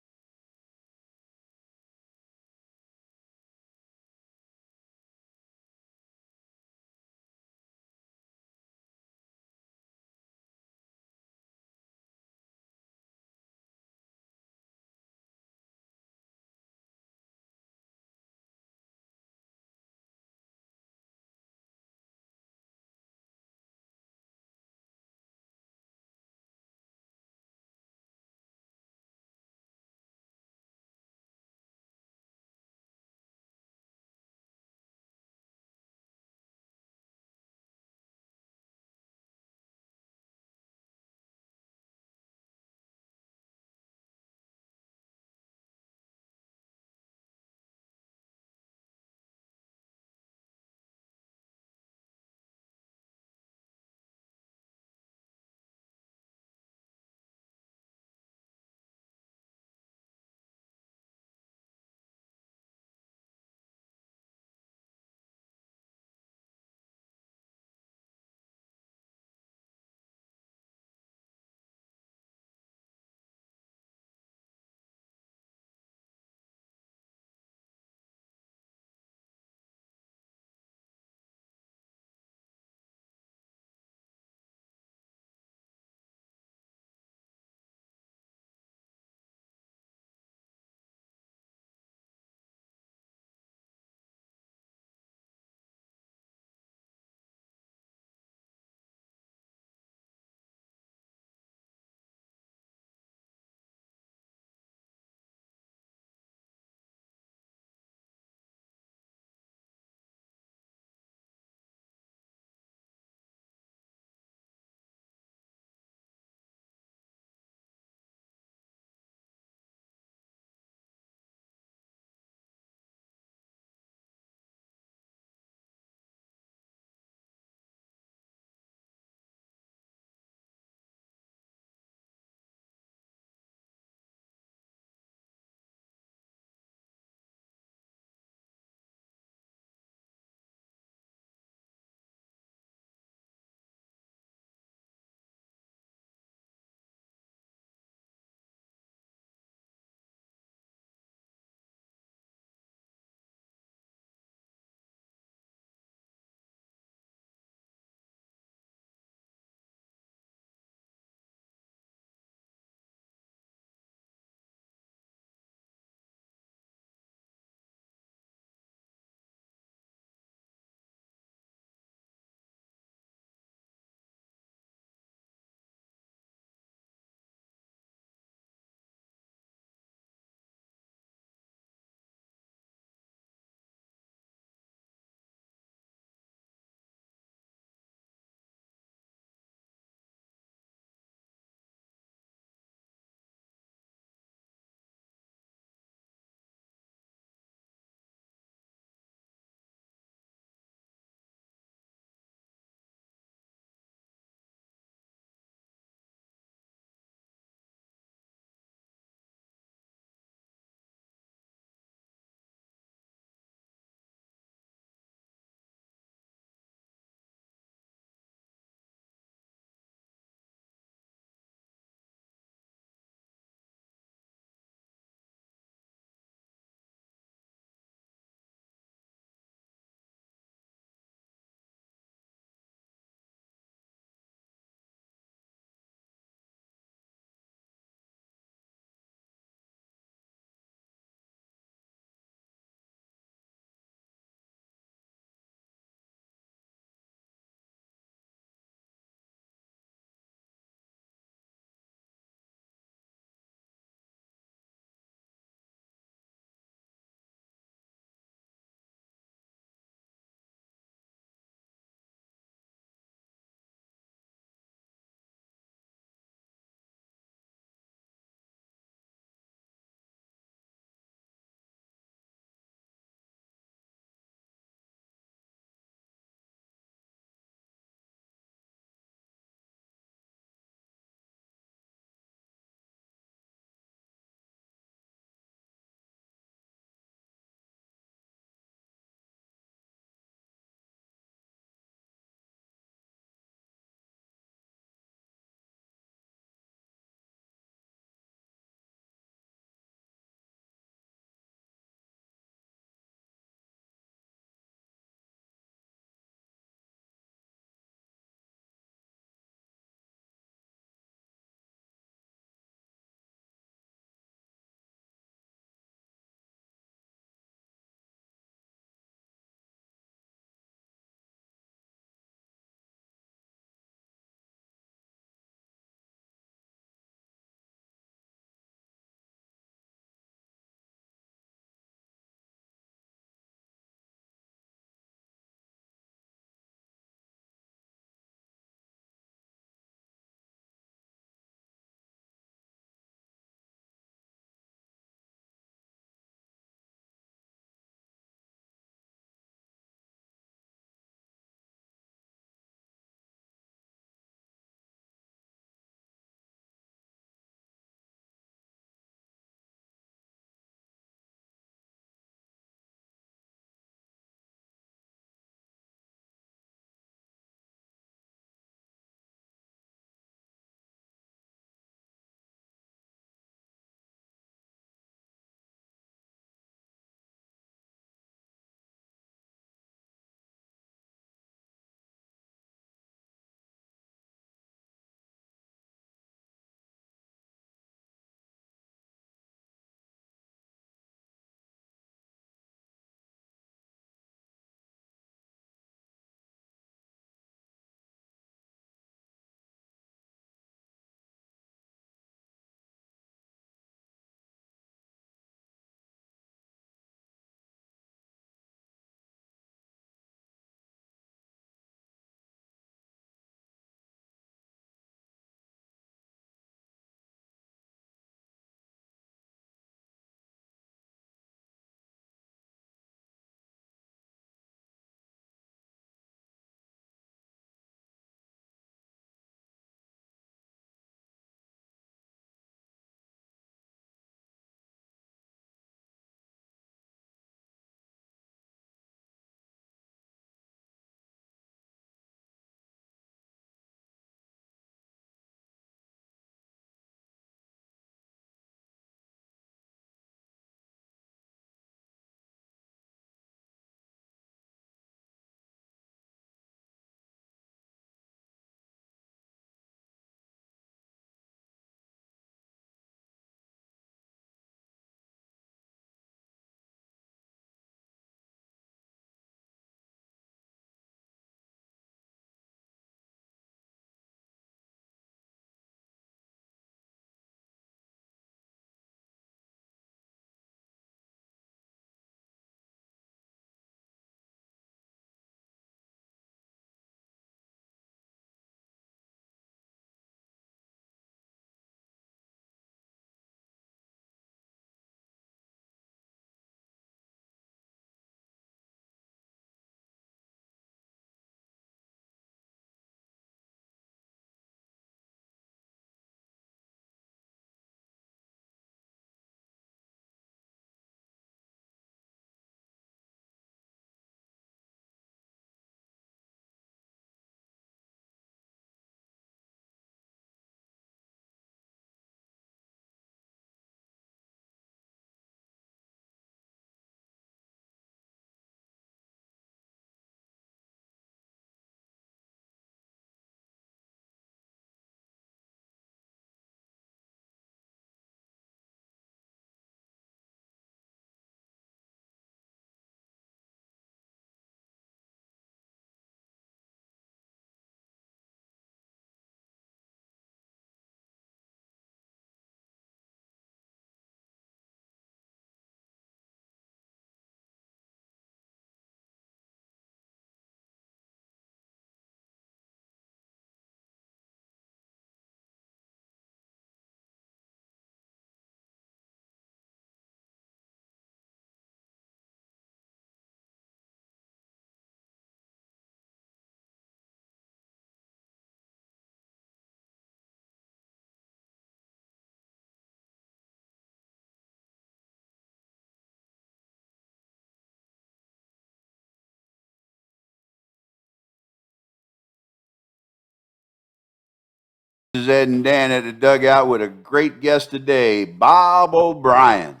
Speaker 1: is Ed and Dan at the Dugout with a great guest today, Bob O'Brien.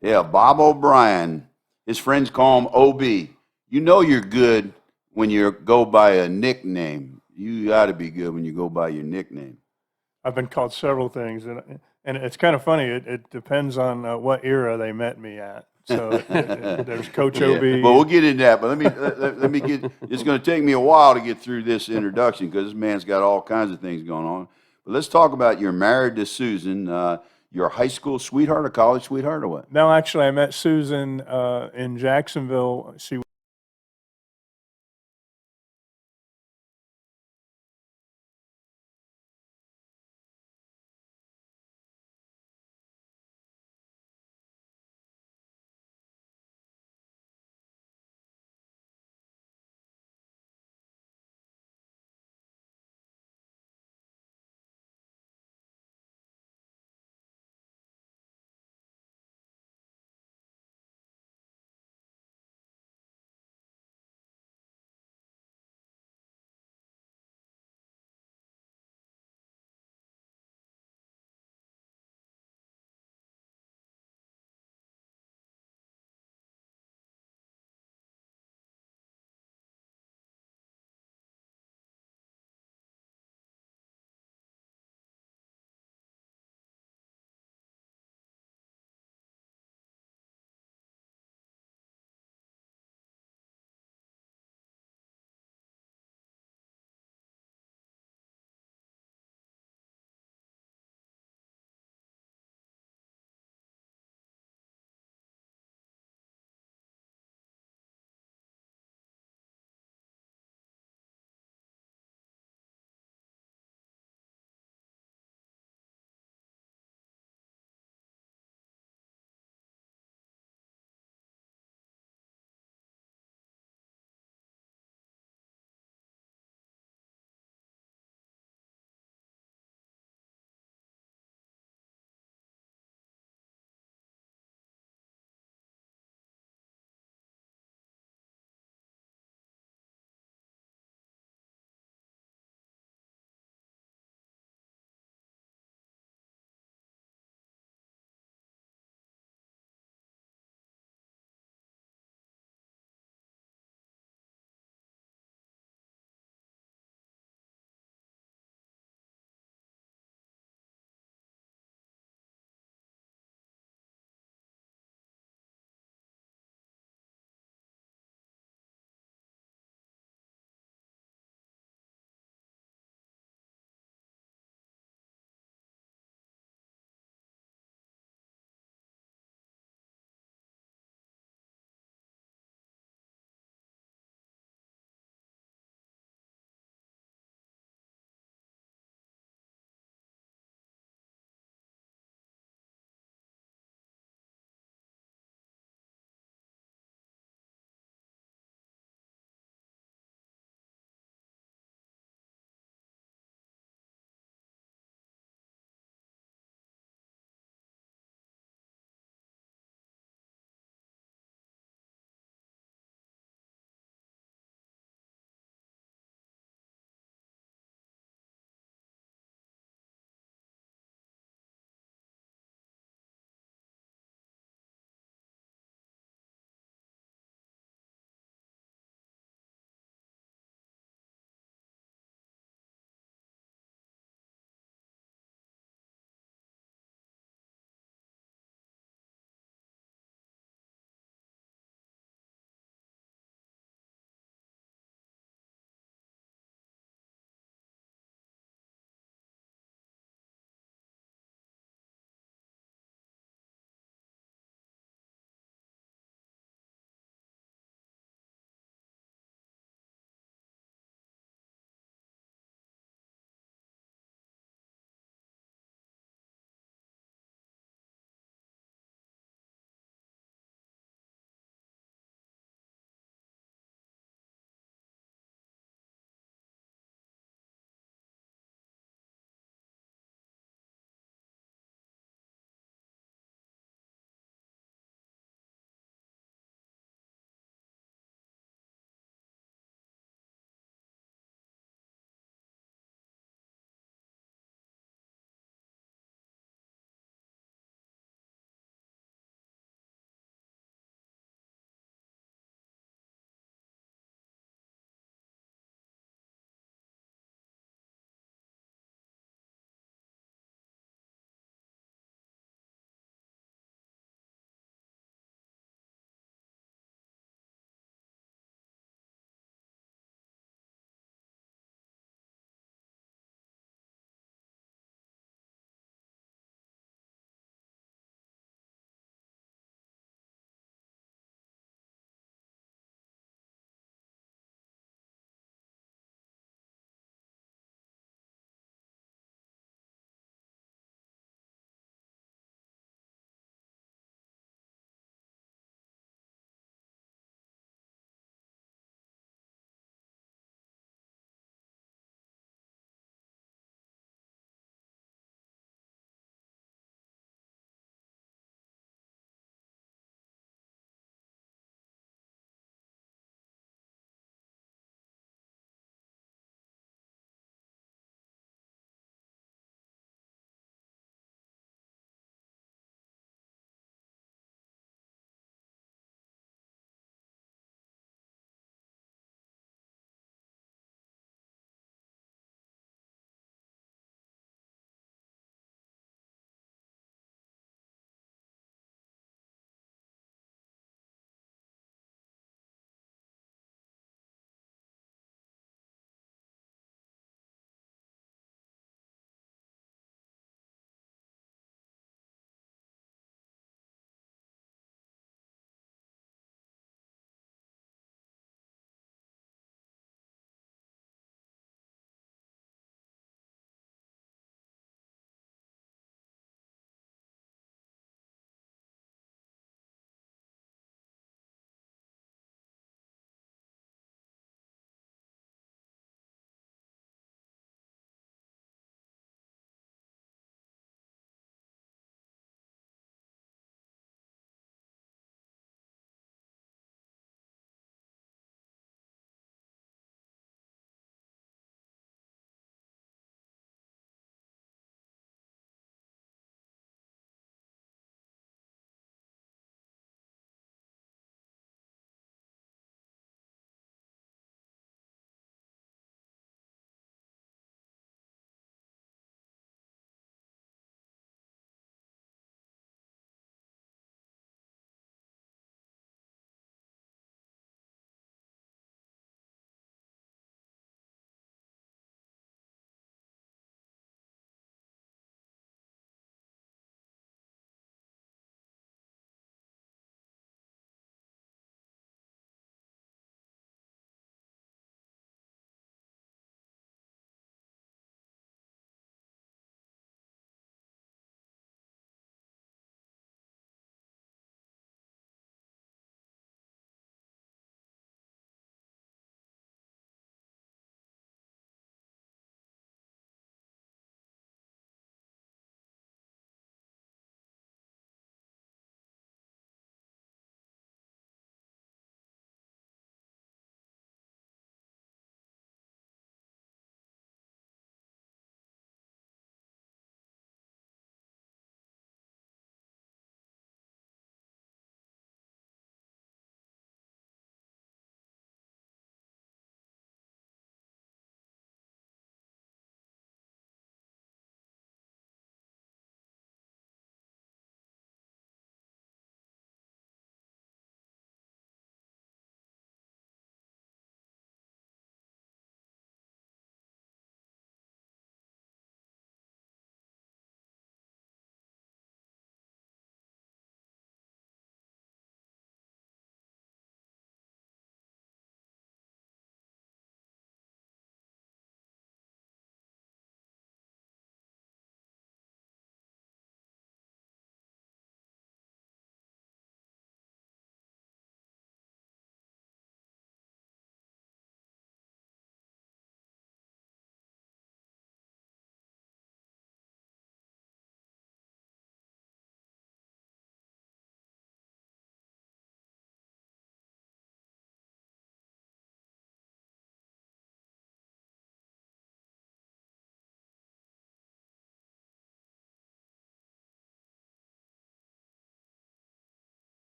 Speaker 1: Yeah, Bob O'Brien. His friends call him OB. You know you're good when you go by a nickname. You got to be good when you go by your nickname.
Speaker 2: I've been called several things, and it's kind of funny. It depends on what era they met me at. So there's Coach
Speaker 1: Yeah,
Speaker 2: OB.
Speaker 1: but we'll get into that. But let me get. It's going to take me a while to get through this introduction because this man's got all kinds of things going on. But let's talk about you're married to Susan. Your high school sweetheart or college sweetheart or what?
Speaker 2: No, actually, I met Susan in Jacksonville. She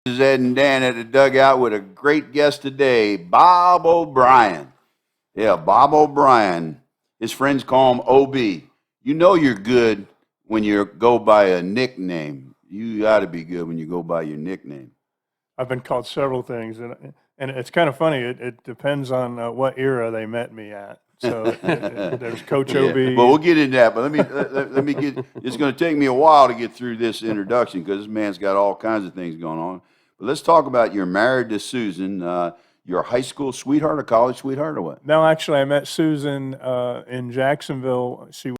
Speaker 1: This is Ed and Dan at the Dugout with a great guest today, Bob O'Brien. Yeah, Bob O'Brien. His friends call him OB. You know you're good when you go by a nickname. You got to be good when you go by your nickname.
Speaker 2: I've been called several things, and it's kind of funny. It depends on what era they met me at. So there's Coach OB.
Speaker 1: Well, we'll get into that, but let me get. It's going to take me a while to get through this introduction because this man's got all kinds of things going on. But let's talk about you're married to Susan. Your high school sweetheart, or college sweetheart, or what?
Speaker 2: No, actually, I met Susan in Jacksonville. She